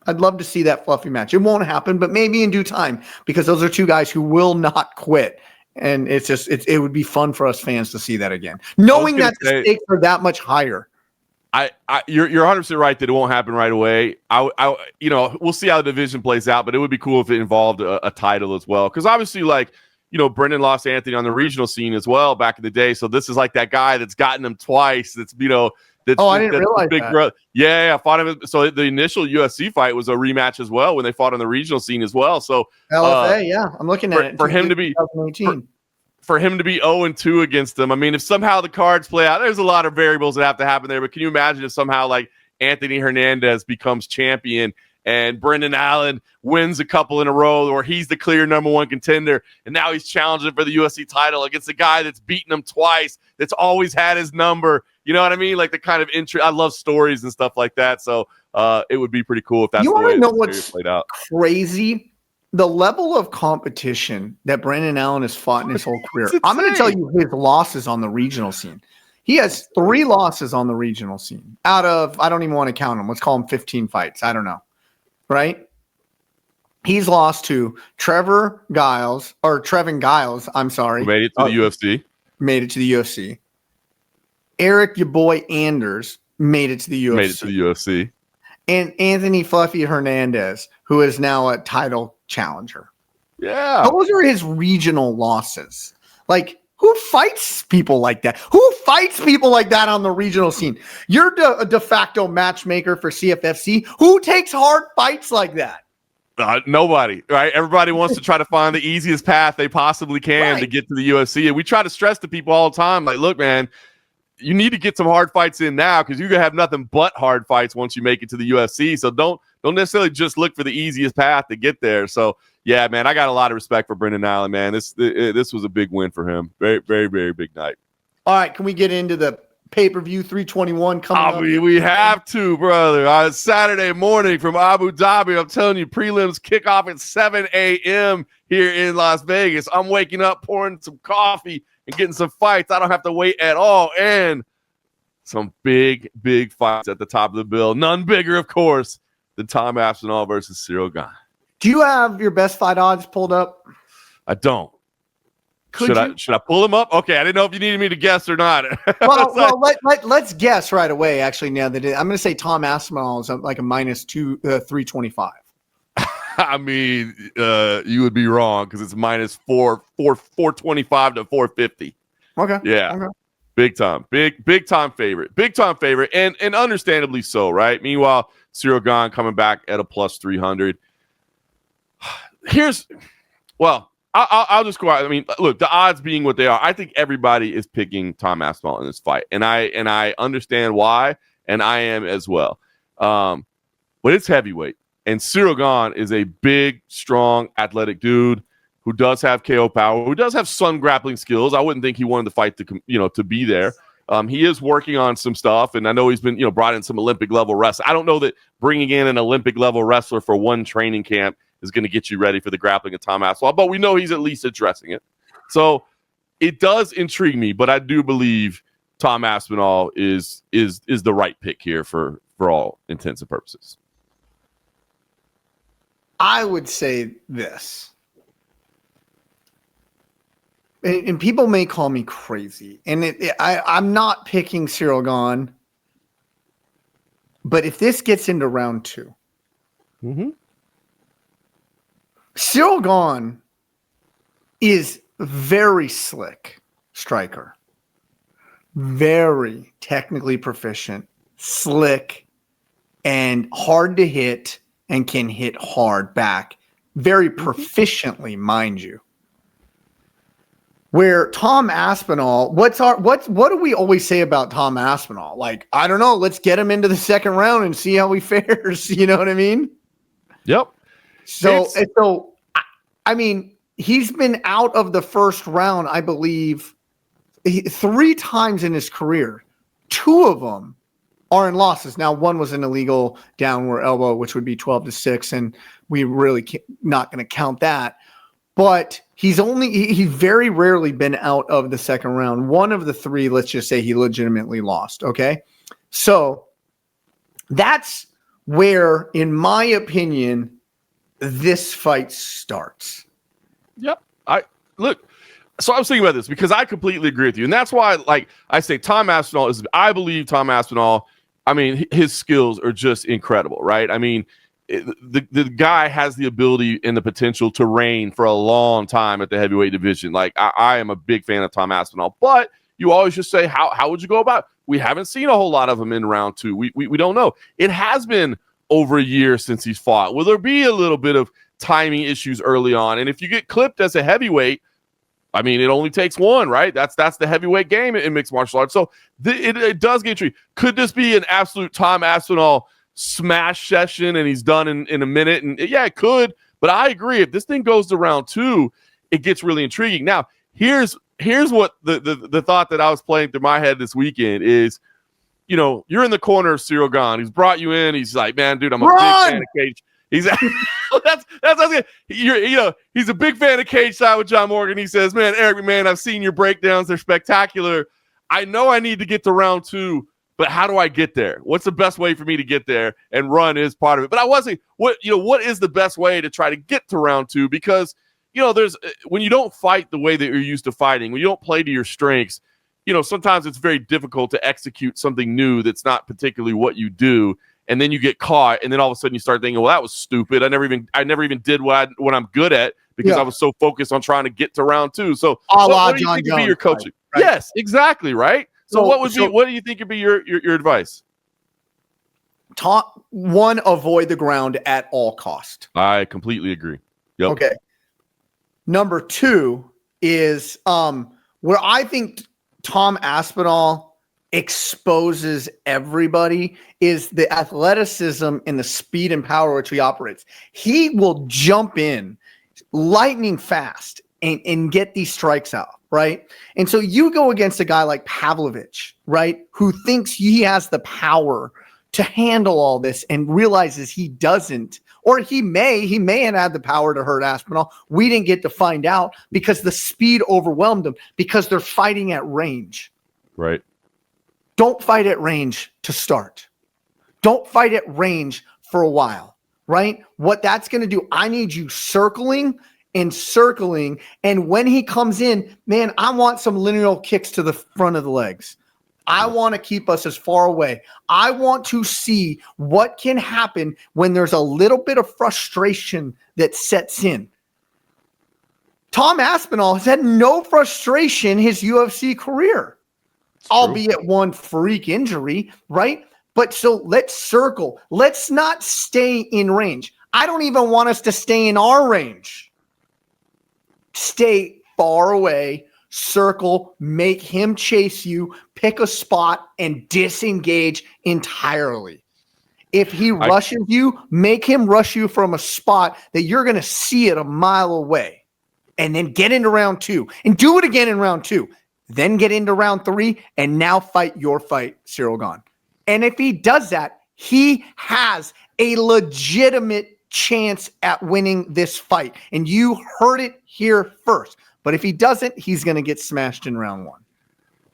I'd love to see that Fluffy match. It won't happen, but maybe in due time because those are 2 guys who will not quit. And it would be fun for us fans to see that again, knowing that the stakes are that much higher. You're 100% right that it won't happen right away. You know, we'll see how the division plays out, but it would be cool if it involved a title as well. Because obviously, like, you know, Brendan lost Anthony on the regional scene as well back in the day. So this is like that guy that's gotten him twice. That's, you know, I didn't realize big that. brother. Yeah, I fought him. So the initial UFC fight was a rematch as well when they fought on the regional scene as well. So LFA, yeah, I'm looking at it. For him to be 2018. For him to be 0-2 against them. I mean, if somehow the cards play out, there's a lot of variables that have to happen there. But can you imagine if somehow like Anthony Hernandez becomes champion and Brendan Allen wins a couple in a row, or he's the clear number 1 contender, and now he's challenging for the UFC title against a guy that's beaten him twice, that's always had his number. You know what I mean? Like the kind of interest. I love stories and stuff like that. So it would be pretty cool if that's the way it's played out. Crazy? The level of competition that Brendan Allen has fought in his whole career. I'm going to tell you his losses on the regional scene. He has 3 losses on the regional scene out of, I don't even want to count them. Let's call them 15 fights. I don't know. Right? He's lost to Trevin Giles. I'm sorry. Who made it to the UFC. Made it to the UFC. Eric, your boy Anders, made it to the UFC. And Anthony Fluffy Hernandez, who is now a title challenger. Yeah. Those are his regional losses. Like, who fights people like that? Who fights people like that on the regional scene? You're a de facto matchmaker for CFFC. Who takes hard fights like that? Nobody, right? Everybody wants to try to find the easiest path they possibly can to get to the UFC. And we try to stress to people all the time, like, look, man, you need to get some hard fights in now because you're going to have nothing but hard fights once you make it to the UFC. So don't necessarily just look for the easiest path to get there. So, yeah, man, I got a lot of respect for Brendan Allen, man. This was a big win for him. Very, very, very big night. All right, can we get into the pay-per-view 321 coming up? We have to, brother. On Saturday morning from Abu Dhabi, I'm telling you, prelims kick off at 7 a.m. here in Las Vegas. I'm waking up, pouring some coffee, and getting some fights. I don't have to wait at all. And some big, big fights at the top of the bill. None bigger, of course, than Tom Aspinall versus Ciryl Gane. Do you have your best fight odds pulled up? I don't. Should I pull them up? Okay, I didn't know if you needed me to guess or not. Let's guess right away. Actually, now that I'm going to say Tom Aspinall is like a minus 325. I mean, you would be wrong because it's minus 425 to 450. Okay. Yeah. Okay. Big time. Big time favorite. Big time favorite. And understandably so, right? Meanwhile, Ciryl Gane coming back at a plus 300. I'll just go out. I mean, look, the odds being what they are, I think everybody is picking Tom Aspinall in this fight. And I understand why, and I am as well. But it's heavyweight. And Ciryl Gane is a big, strong, athletic dude who does have KO power, who does have some grappling skills. I wouldn't think he wanted the fight to be there. He is working on some stuff, and I know he's been brought in some Olympic level wrestling. I don't know that bringing in an Olympic level wrestler for one training camp is going to get you ready for the grappling of Tom Aspinall, but we know he's at least addressing it. So it does intrigue me, but I do believe Tom Aspinall is the right pick here for all intents and purposes. I would say this, and people may call me crazy, and I'm not picking Ciryl Gane, but if this gets into round 2, Ciryl Gane is very slick striker, very technically proficient, slick, and hard to hit, and can hit hard back very proficiently, mind you. Where Tom Aspinall, what do we always say about Tom Aspinall? Like, I don't know, let's get him into the second round and see how he fares. You know what I mean? Yep. So I mean, he's been out of the first round, I believe, 3 times in his career. 2 of them are in losses. Now, one was an illegal downward elbow, which would be 12-6, and we really not going to count that. But he's very rarely been out of the second round. 1 of the 3, let's just say he legitimately lost. Okay. So that's where, in my opinion, this fight starts. Yep. So I was thinking about this because I completely agree with you. And that's why, like I say, I believe Tom Aspinall, I mean, his skills are just incredible, right? I mean, the guy has the ability and the potential to reign for a long time at the heavyweight division. Like, I am a big fan of Tom Aspinall, but you always just say, how would you go about it? We haven't seen a whole lot of him in round 2. We don't know. It has been over a year since he's fought. Will there be a little bit of timing issues early on? And if you get clipped as a heavyweight, I mean, it only takes one, right? That's the heavyweight game in mixed martial arts. So it does get tricky. Could this be an absolute Tom Aspinall smash session and he's done in a minute? And yeah, it could. But I agree. If this thing goes to round 2, it gets really intriguing. Now, here's what the thought that I was playing through my head this weekend is, you know, you're in the corner of Ciryl Gane. He's brought you in. He's like, man, dude, I'm a big fan of cage. He's he's a big fan of Cageside with John Morgan. He says, man, Eric McMahon, I've seen your breakdowns. They're spectacular. I know I need to get to round 2, but how do I get there? What's the best way for me to get there? And run is part of it. But I wasn't, what is the best way to try to get to round 2? Because, there's, when you don't fight the way that you're used to fighting, when you don't play to your strengths, sometimes it's very difficult to execute something new that's not particularly what you do. And then you get caught, and then all of a sudden you start thinking, well, that was stupid. I never even did what I'm good at because I was so focused on trying to get to round 2. So what do you think would be your coaching? Right? Yes, exactly, right? So what do you think would be your advice? Avoid the ground at all cost. I completely agree. Yep. Okay. Number 2 is where I think Tom Aspinall exposes everybody is the athleticism and the speed and power which he operates. He will jump in lightning fast and get these strikes out, right? And so you go against a guy like Pavlovich, right, who thinks he has the power to handle all this and realizes he doesn't, or he may have had the power to hurt Aspinall. We didn't get to find out because the speed overwhelmed him because they're fighting at range. Right. Don't fight at range to start. Don't fight at range for a while, right? What that's going to do, I need you circling. And when he comes in, man, I want some linear kicks to the front of the legs. I want to keep us as far away. I want to see what can happen when there's a little bit of frustration that sets in. Tom Aspinall has had no frustration his UFC career. Albeit one freak injury, right? But so let's circle. Let's not stay in range. I don't even want us to stay in our range. Stay far away, circle, make him chase you, pick a spot, and disengage entirely. If he rushes you, make him rush you from a spot that you're going to see it a mile away. And then get into round 2. And do it again in round 2. Then get into round 3 and now fight your fight, Ciryl Gane. And if he does that, he has a legitimate chance at winning this fight. And you heard it here first. But if he doesn't, he's going to get smashed in round 1.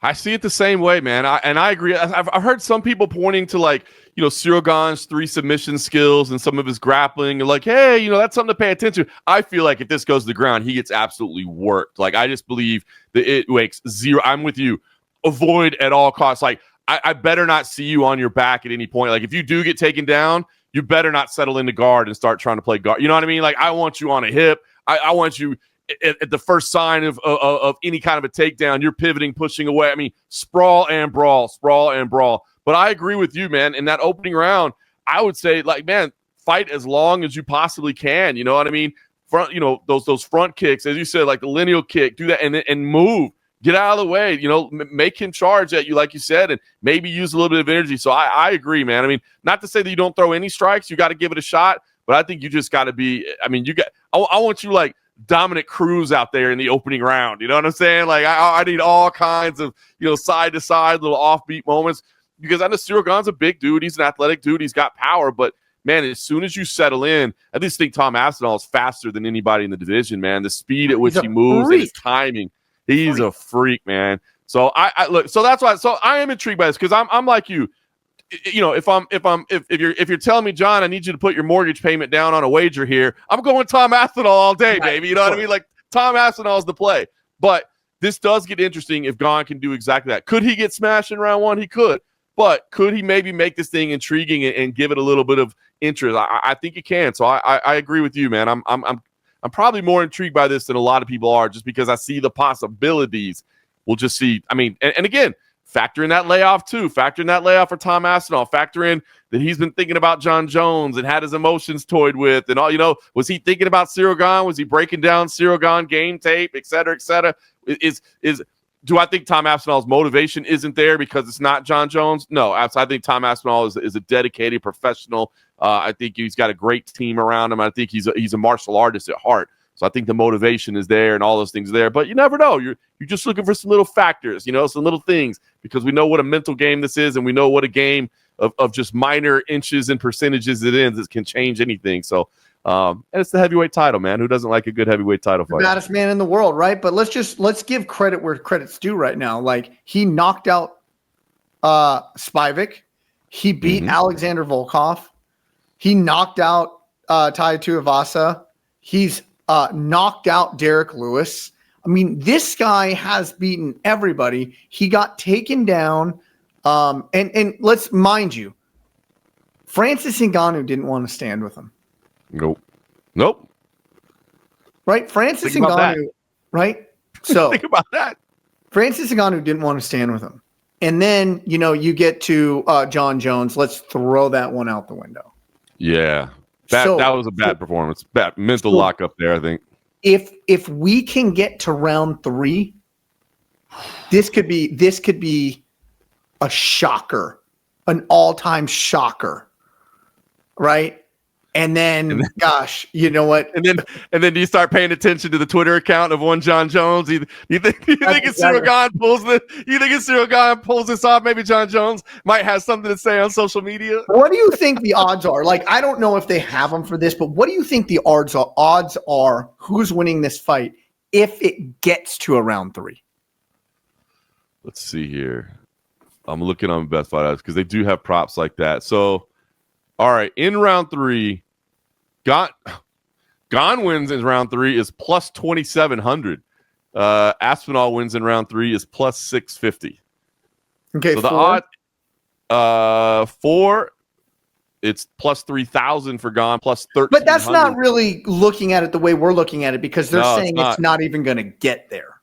I see it the same way, man. I agree. I've heard some people pointing to Ciryl Gane's 3 submission skills and some of his grappling. Like, hey, that's something to pay attention to. I feel like if this goes to the ground, he gets absolutely worked. Like, I just believe that it makes zero. I'm with you. Avoid at all costs. Like, I better not see you on your back at any point. Like, if you do get taken down, you better not settle into guard and start trying to play guard. You know what I mean? Like, I want you on a hip. I want you at the first sign of any kind of a takedown, you're pivoting, pushing away. I mean, sprawl and brawl. But I agree with you, man. In that opening round, I would say, like, man, fight as long as you possibly can. You know what I mean? front, those front kicks, as you said, like the lineal kick, do that and move, get out of the way, make him charge at you, like you said, and maybe use a little bit of energy. So I agree, man. I mean, not to say that you don't throw any strikes, you got to give it a shot, but I think you just got to be, I want you like Dominic Cruz out there in the opening round. You know what I'm saying? Like I need all kinds of, side to side little offbeat moments, because I know Ciryl Gane's a big dude. He's an athletic dude. He's got power, but man, as soon as you settle in, I just think Tom Aspinall is faster than anybody in the division, man. The speed at which he moves and his timing, he's a freak, man. So I look, so that's why. So I am intrigued by this, because I'm like you. If you're telling me, John, I need you to put your mortgage payment down on a wager here, I'm going Tom Aspinall all day, baby. You know what I mean? Like Tom Aspinall is the play. But this does get interesting if Gane can do exactly that. Could he get smashed in round one? He could. But could he maybe make this thing intriguing and give it a little bit of interest? I think he can. So I agree with you, man. I'm probably more intrigued by this than a lot of people are, just because I see the possibilities. We'll just see. I mean, and again, factor in that layoff too. Factor in that layoff for Tom Aspinall. Factor in that he's been thinking about Jon Jones and had his emotions toyed with, and all. Was he thinking about Ciryl Gane? Was he breaking down Ciryl Gane game tape, et cetera, et cetera? Do I think Tom Aspinall's motivation isn't there because it's not Jon Jones? No, I think Tom Aspinall is a dedicated professional. I think he's got a great team around him. I think he's a martial artist at heart. So I think the motivation is there and all those things are there. But you never know. You're just looking for some little factors, some little things, because we know what a mental game this is, and we know what a game of just minor inches and percentages it is. It can change anything. So and it's the heavyweight title, man. Who doesn't like a good heavyweight title fight? The baddest man in the world, right? But let's give credit where credit's due right now. Like, he knocked out Spivak. He beat Alexander Volkov. He knocked out Tai Tuivasa. He's knocked out Derek Lewis. I mean, this guy has beaten everybody. He got taken down. And let's mind you, Francis Ngannou didn't want to stand with him. Nope. Right? Francis Ngannou, right? So think about that. Francis Ngannou didn't want to stand with him. And then, you get to Jon Jones. Let's throw that one out the window. Yeah. That was a bad performance. Bad mental lock up there, I think. If we can get to round 3, this could be a shocker, an all-time shocker. Right? And then, gosh, you know what? And then do you start paying attention to the Twitter account of one Jon Jones? You think it's Ciryl Gane pulls this? You think it's Ciryl Gane pulls this off? Maybe Jon Jones might have something to say on social media. What do you think the odds are? Like, I don't know if they have them for this, but what do you think the odds are? Who's winning this fight if it gets to a round 3? Let's see here. I'm looking on Best Fight Odds because they do have props like that. So, all right, in round 3, Gane wins in round 3 is plus 2,700. Aspinall wins in round 3 is plus 650. Okay, so the odd 4, it's plus 3,000 for Gane, plus 13. But that's not really looking at it the way we're looking at it, because they're saying it's not even going to get there.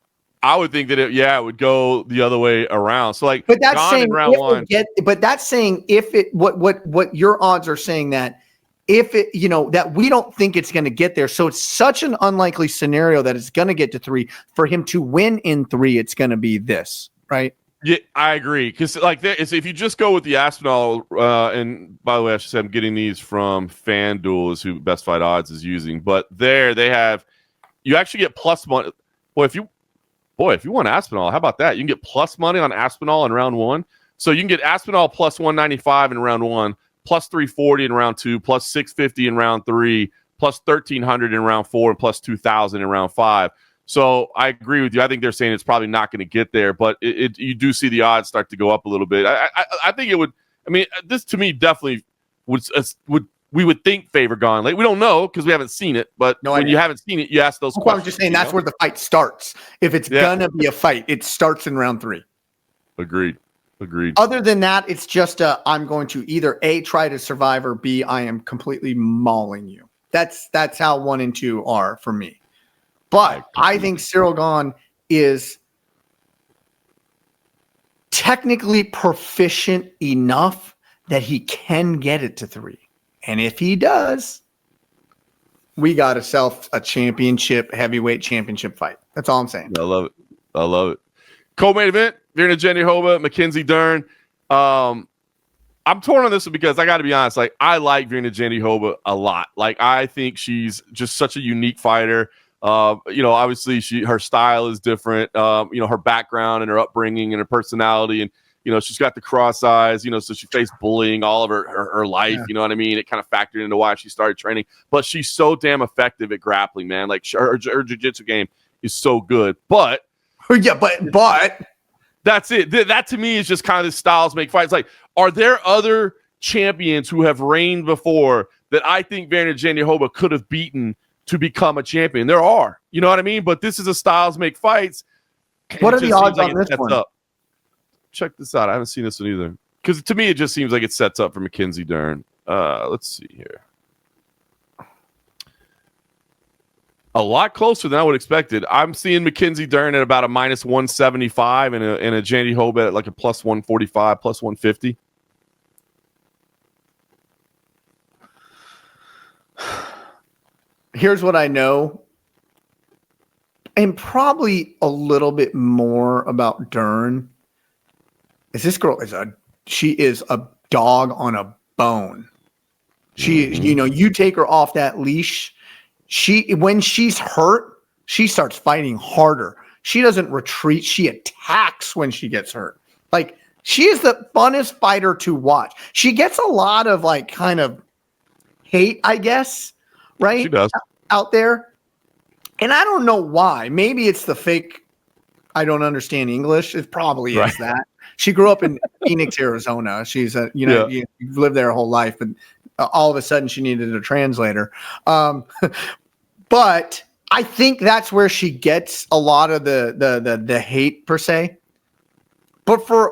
I would think that it would go the other way around. So like, but that's Gane saying in round 1. But that's saying what your odds are saying that if it, that we don't think it's going to get there. So it's such an unlikely scenario that it's going to get to 3. For him to win in 3, it's going to be this, right? Yeah, I agree. Because if you just go with the Aspinall, and by the way, I should say I'm getting these from FanDuel, is who Best Fight Odds is using. But there they have, you actually get plus money. If you want Aspinall, how about that? You can get plus money on Aspinall in round 1. So you can get Aspinall plus 195 in round 1, plus 340 in round 2, plus 650 in round 3, plus 1,300 in round 4, and plus 2,000 in round 5. So I agree with you. I think they're saying it's probably not going to get there, but you do see the odds start to go up a little bit. I think it would. I mean, this to me definitely we would think favor Gane. Like, we don't know because we haven't seen it, but when you haven't seen it, you ask those questions. I was just saying that's where the fight starts. If it's gonna be a fight, it starts in round 3. Agreed. Other than that, it's just I'm going to either A, try to survive, or B, I am completely mauling you. That's how 1 and 2 are for me. But I think Ciryl Gane is technically proficient enough that he can get it to 3. And if he does, we got ourselves a heavyweight championship fight. That's all I'm saying. I love it. Co-main event, Virna Jandiroba, Mackenze Dern. I'm torn on this one because I got to be honest. Like, I like Virna Jandiroba a lot. Like, I think she's just such a unique fighter. Obviously her style is different. Her background and her upbringing and her personality, and she's got the cross eyes. So she faced bullying all of her life. Yeah. You know what I mean? It kind of factored into why she started training. But she's so damn effective at grappling, man. Like, her jiu-jitsu game is so good. But that's it. That to me is just kind of the styles make fights. Like, are there other champions who have reigned before that I think Virna Jandiroba could have beaten to become a champion? There are. You know what I mean? But this is a styles make fights. What are the odds on this one? Check this out. I haven't seen this one either. Because to me, it just seems like it sets up for Mackenze Dern. Let's see here. A lot closer than I would have expected. I'm seeing Mackenze Dern at about a minus 175 and a Jandiroba at like a plus 145, plus 150. Here's what I know, and probably a little bit more about Dern. This girl is a dog on a bone. You take her off that leash. When she's hurt, she starts fighting harder. She doesn't retreat. She attacks when she gets hurt. Like, she is the funnest fighter to watch. She gets a lot of like kind of hate, I guess, right? She does. Out there. And I don't know why. Maybe it's the fake, I don't understand English. It probably is that. She grew up in Phoenix, Arizona. She's you've lived there her whole life, but all of a sudden she needed a translator. But I think that's where she gets a lot of the hate per se. But for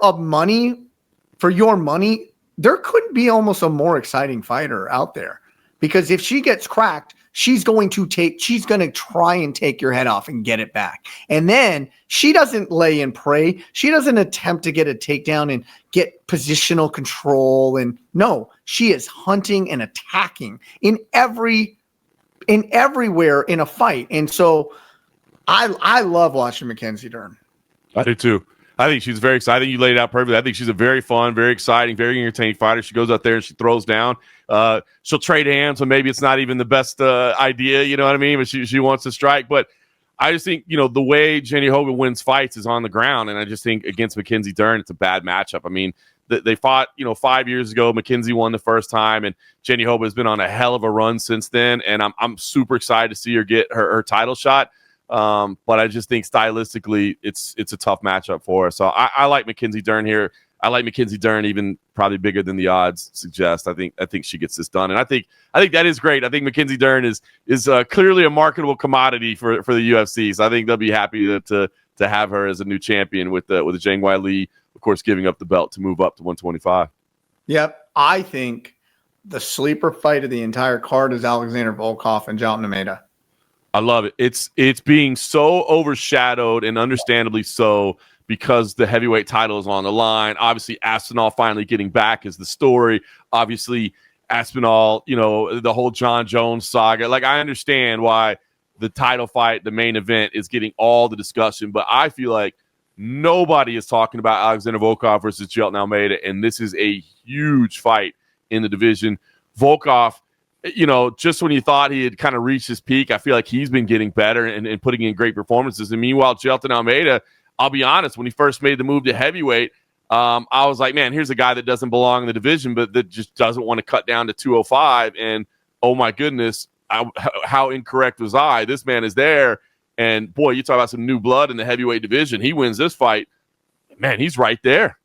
your money, there could be almost a more exciting fighter out there, because if she gets cracked, she's going to try and take your head off and get it back. And then she doesn't lay and pray. She doesn't attempt to get a takedown and get positional control. And no, she is hunting and attacking in everywhere in a fight. And so I love watching Mackenze Dern. I do too. I think she's very exciting. You laid it out perfectly. I think she's a very fun, very exciting, very entertaining fighter. She goes out there and she throws down. She'll trade hands, so maybe it's not even the best idea, you know what I mean? But she wants to strike. But I just think, the way Jandiroba wins fights is on the ground, and I just think against Mackenze Dern, it's a bad matchup. I mean, they fought, 5 years ago. Mackenze won the first time, and Jandiroba has been on a hell of a run since then, and I'm super excited to see her get her title shot. But I just think stylistically it's a tough matchup for her. So I like Mackenze Dern here. I like Mackenze Dern even probably bigger than the odds suggest. I think she gets this done, and I think that is great. I think Mackenze Dern is clearly a marketable commodity for the UFC. So I think they'll be happy to have her as a new champion with the Zhang Weili, of course, giving up the belt to move up to 125. Yep, I think the sleeper fight of the entire card is Alexander Volkov and Jailton Almeida. I love it. It's being so overshadowed, and understandably so, because the heavyweight title is on the line. Obviously, Aspinall finally getting back is the story. Obviously, Aspinall, the whole Jon Jones saga. Like, I understand why the title fight, the main event, is getting all the discussion, but I feel like nobody is talking about Alexander Volkov versus Jailton Almeida, and this is a huge fight in the division. Volkov, just when you thought he had kind of reached his peak, I feel like he's been getting better and putting in great performances. And meanwhile, Jailton Almeida, I'll be honest, when he first made the move to heavyweight, I was like, man, here's a guy that doesn't belong in the division, but that just doesn't want to cut down to 205. And, oh, my goodness, how incorrect was I? This man is there. And, boy, you talk about some new blood in the heavyweight division. He wins this fight. Man, he's right there.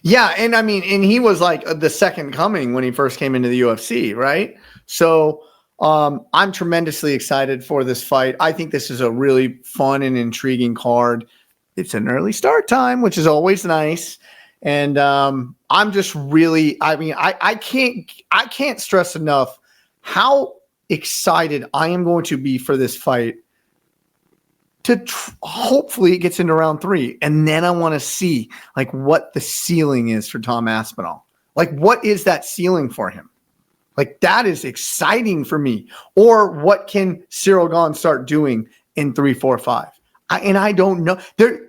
Yeah, and I mean, and he was like the second coming when he first came into the UFC, right? So I'm tremendously excited for this fight. I think this is a really fun and intriguing card. It's an early start time, which is always nice. And I'm just really, I can't stress enough how excited I am going to be for this fight. Hopefully it gets into round 3. And then I want to see like what the ceiling is for Tom Aspinall. Like, what is that ceiling for him? Like, that is exciting for me. Or what can Ciryl Gane start doing in 3, 4, 5? I don't know.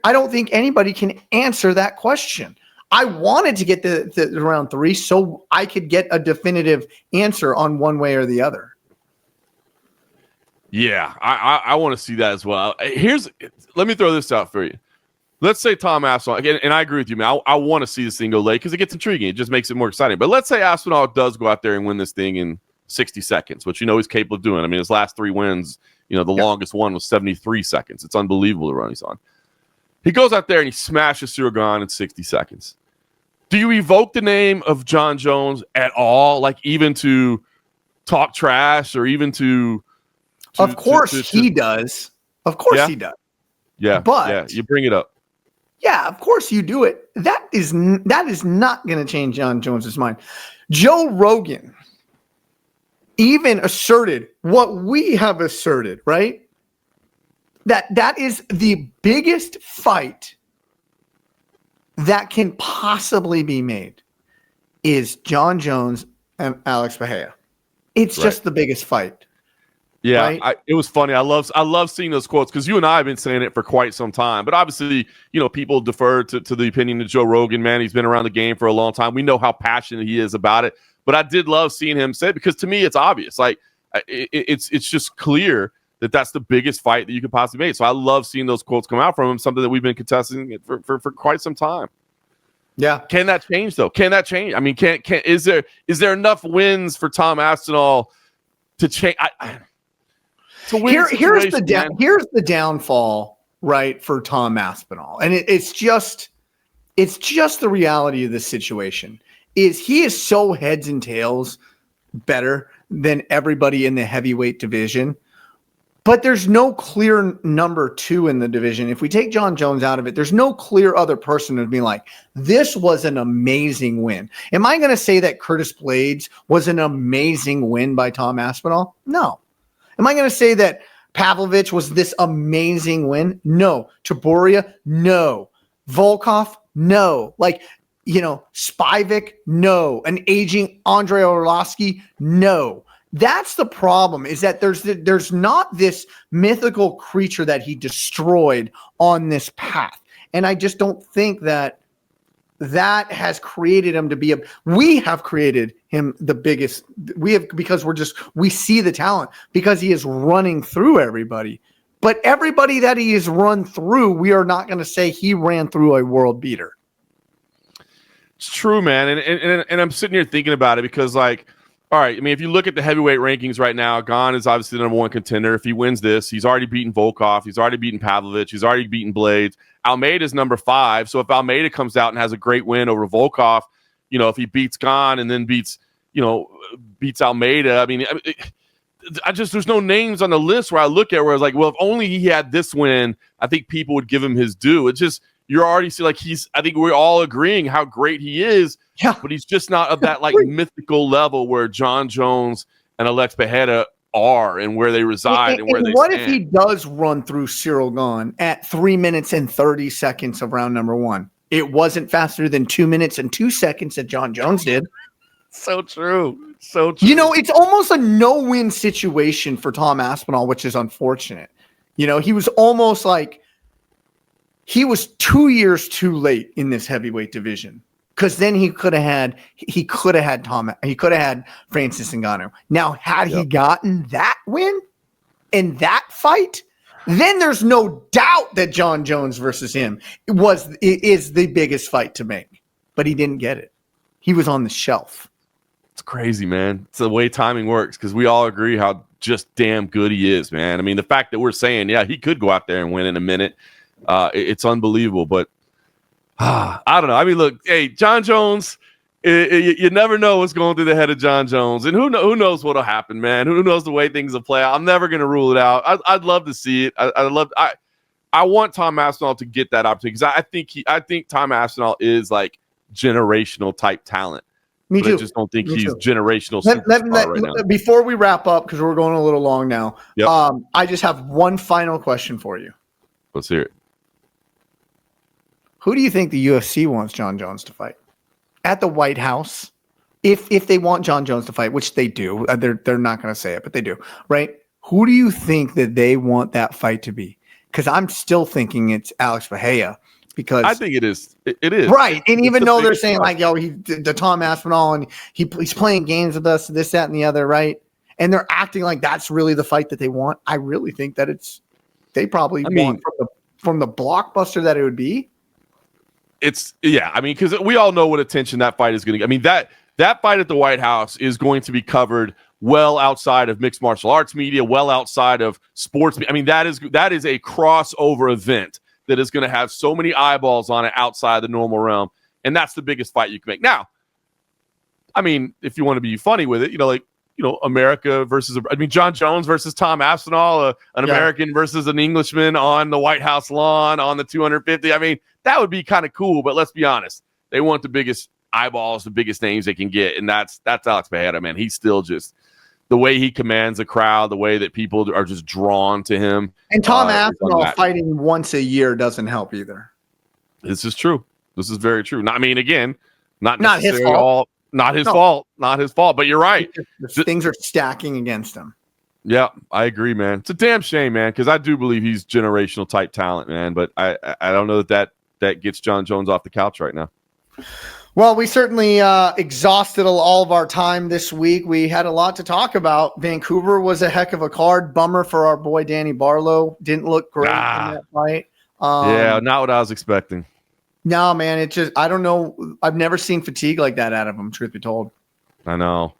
I don't think anybody can answer that question. I wanted to get the round 3 so I could get a definitive answer on one way or the other. Yeah, I want to see that as well. Let me throw this out for you. Let's say Tom Aspinall, again, and I agree with you, man. I want to see this thing go late because it gets intriguing. It just makes it more exciting. But let's say Aspinall does go out there and win this thing in 60 seconds, which he's capable of doing. I mean, his last 3 wins, the longest one was 73 seconds. It's unbelievable the run he's on. He goes out there and he smashes Ciryl Gane in 60 seconds. Do you evoke the name of Jon Jones at all? Like, even to talk trash or even to of course he does. Of course he does. Yeah. But you bring it up. Yeah, of course you do it. That is not going to change Jon Jones's mind. Joe Rogan even asserted what we have asserted, right? That is the biggest fight that can possibly be made is Jon Jones and Alex Bahia. It's just the biggest fight. Yeah, right? It was funny. I love seeing those quotes because you and I have been saying it for quite some time. But obviously, people defer to the opinion of Joe Rogan. Man, he's been around the game for a long time. We know how passionate he is about it. But I did love seeing him say it because to me, it's obvious. Like it's just clear that that's the biggest fight that you could possibly make. So I love seeing those quotes come out from him. Something that we've been contesting for quite some time. Yeah. Can that change though? Can that change? I mean, is there enough wins for Tom Aspinall to change? Here's the downfall, right, for Tom Aspinall, and it's just the reality of the situation. He is so heads and tails better than everybody in the heavyweight division, but there's no clear number 2 in the division. If we take Jon Jones out of it, there's no clear other person who'd be like, this was an amazing win. Am I going to say that Curtis Blades was an amazing win by Tom Aspinall? No. Am I going to say that Pavlovich was this amazing win? No. Taburia? No. Volkov? No. Spivak? No. An aging Andrei Arlovsky? No. That's the problem, is that there's not this mythical creature that he destroyed on this path. And I just don't think that has created him to be we have created him the biggest. Because we see the talent because he is running through everybody. But everybody that he has run through, we are not going to say he ran through a world beater. It's true, man. And I'm sitting here thinking about it because, like, all right, I mean, if you look at the heavyweight rankings right now, Gane is obviously the number 1 contender. If he wins this, he's already beaten Volkov. He's already beaten Pavlovich. He's already beaten Blades. Almeida is number 5. So if Almeida comes out and has a great win over Volkov, if he beats Gane and then beats Almeida, I mean, there's no names on the list where I look at where I was like, well, if only he had this win, I think people would give him his due. It's just, you're already see like I think we're all agreeing how great he is, but he's just not of that like mythical level where Jon Jones and Alex Bahia are and where they reside and where they what stand. If he does run through Ciryl Gane at 3 minutes and 30 seconds of round number 1? It wasn't faster than 2 minutes and 2 seconds that Jon Jones did. So true. So true. It's almost a no-win situation for Tom Aspinall, which is unfortunate. He was almost like he was 2 years too late in this heavyweight division. Because then he could have had Francis Ngannou. Now, had he gotten that win in that fight, then there's no doubt that Jon Jones versus him is the biggest fight to make. But he didn't get it. He was on the shelf. It's crazy, man. It's the way timing works because we all agree how just damn good he is, man. I mean, the fact that we're saying, yeah, he could go out there and win in a minute, it's unbelievable. But I don't know. I mean, look, hey, Jon Jones, you never know what's going through the head of Jon Jones. And who knows what'll happen, man. Who knows the way things will play out. I'm never going to rule it out. I'd love to see it. I want Tom Aspinall to get that opportunity because I think Tom Aspinall is like generational type talent. Me too. I just don't think he's generational right now. Before we wrap up, because we're going a little long now, yep. I just have one final question for you. Let's hear it. Who do you think the UFC wants Jon Jones to fight? At the White House? if they want Jon Jones to fight, which they do, they're not going to say it, but they do, right? Who do you think that they want that fight to be? Because I'm still thinking it's Alex Bahia. Because I think it is. It is. Right. And even though they're saying fight. like, yo, the Tom Aspinall and he's playing games with us, this, that, and the other, right? And they're acting like that's really the fight that they want. I really think that they probably want from the blockbuster that it would be. Because we all know what attention that fight is going to get. I mean, that fight at the White House is going to be covered well outside of mixed martial arts media, well outside of sports. I mean, that is a crossover event that is going to have so many eyeballs on it outside the normal realm. And that's the biggest fight you can make. Now, I mean, if you want to be funny with it, America versus, Jon Jones versus Tom Aspinall, an American versus an Englishman on the White House lawn on the 250. I mean, that would be kind of cool, but let's be honest. They want the biggest eyeballs, the biggest names they can get. And that's Alex Bahia, man. He's still just the way he commands a crowd, the way that people are just drawn to him. And Tom Aspinall fighting once a year doesn't help either. This is true. This is very true. Not his fault. Not his fault, but you're right. Things are stacking against him. Yeah, I agree, man. It's a damn shame, man, because I do believe he's generational type talent, man. But I don't know that gets Jon Jones off the couch right now. Well, we certainly exhausted all of our time this week. We had a lot to talk about. Vancouver was a heck of a card. Bummer for our boy Danny Barlow. Didn't look great in that fight. Not what I was expecting. No, man. It just, I don't know. I've never seen fatigue like that out of him, truth be told. I know.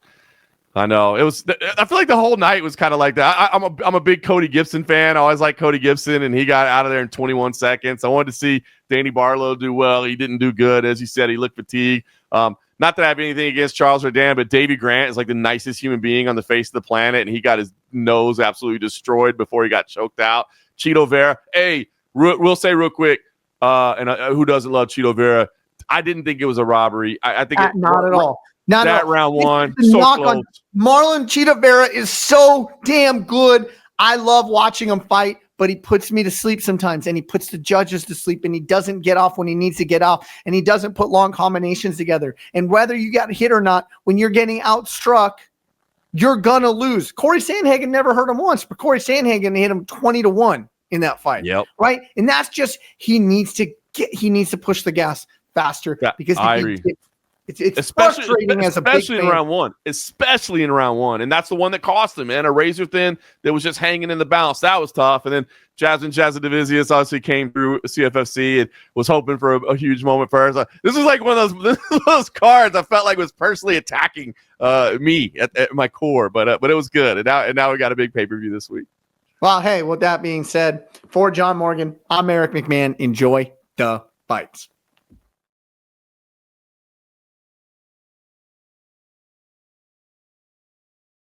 It was. I feel like the whole night was kind of like that. I'm a big Cody Gibson fan. I always liked Cody Gibson, and he got out of there in 21 seconds. I wanted to see Danny Barlow do well. He didn't do good, as you said. He looked fatigued. Not that I have anything against Charles or Dan, but Davey Grant is like the nicest human being on the face of the planet, and he got his nose absolutely destroyed before he got choked out. Chito Vera. Hey, we'll say real quick, who doesn't love Chito Vera? I didn't think it was a robbery. I think not at all. Round one, so close. Marlon Chito Vera is so damn good. I love watching him fight, but he puts me to sleep sometimes, and he puts the judges to sleep, and he doesn't get off when he needs to get off, and he doesn't put long combinations together. And whether you got hit or not, when you're getting outstruck, you're gonna lose. Corey Sandhagen never hurt him once, but Corey Sandhagen hit him 20-1 in that fight. Yep. Right, and that's just he needs to push the gas faster because I agree. It's frustrating as a big especially in round one, and that's the one that cost him, man. A razor thin that was just hanging in the balance. That was tough. And then Jasmine Jasudavicius obviously came through CFFC and was hoping for a huge moment for her. So this was like one of those cards I felt like was personally attacking me at my core, but it was good. And now we got a big pay-per-view this week. Well, hey, with that being said, for John Morgan, I'm Eric McMahon. Enjoy the fights.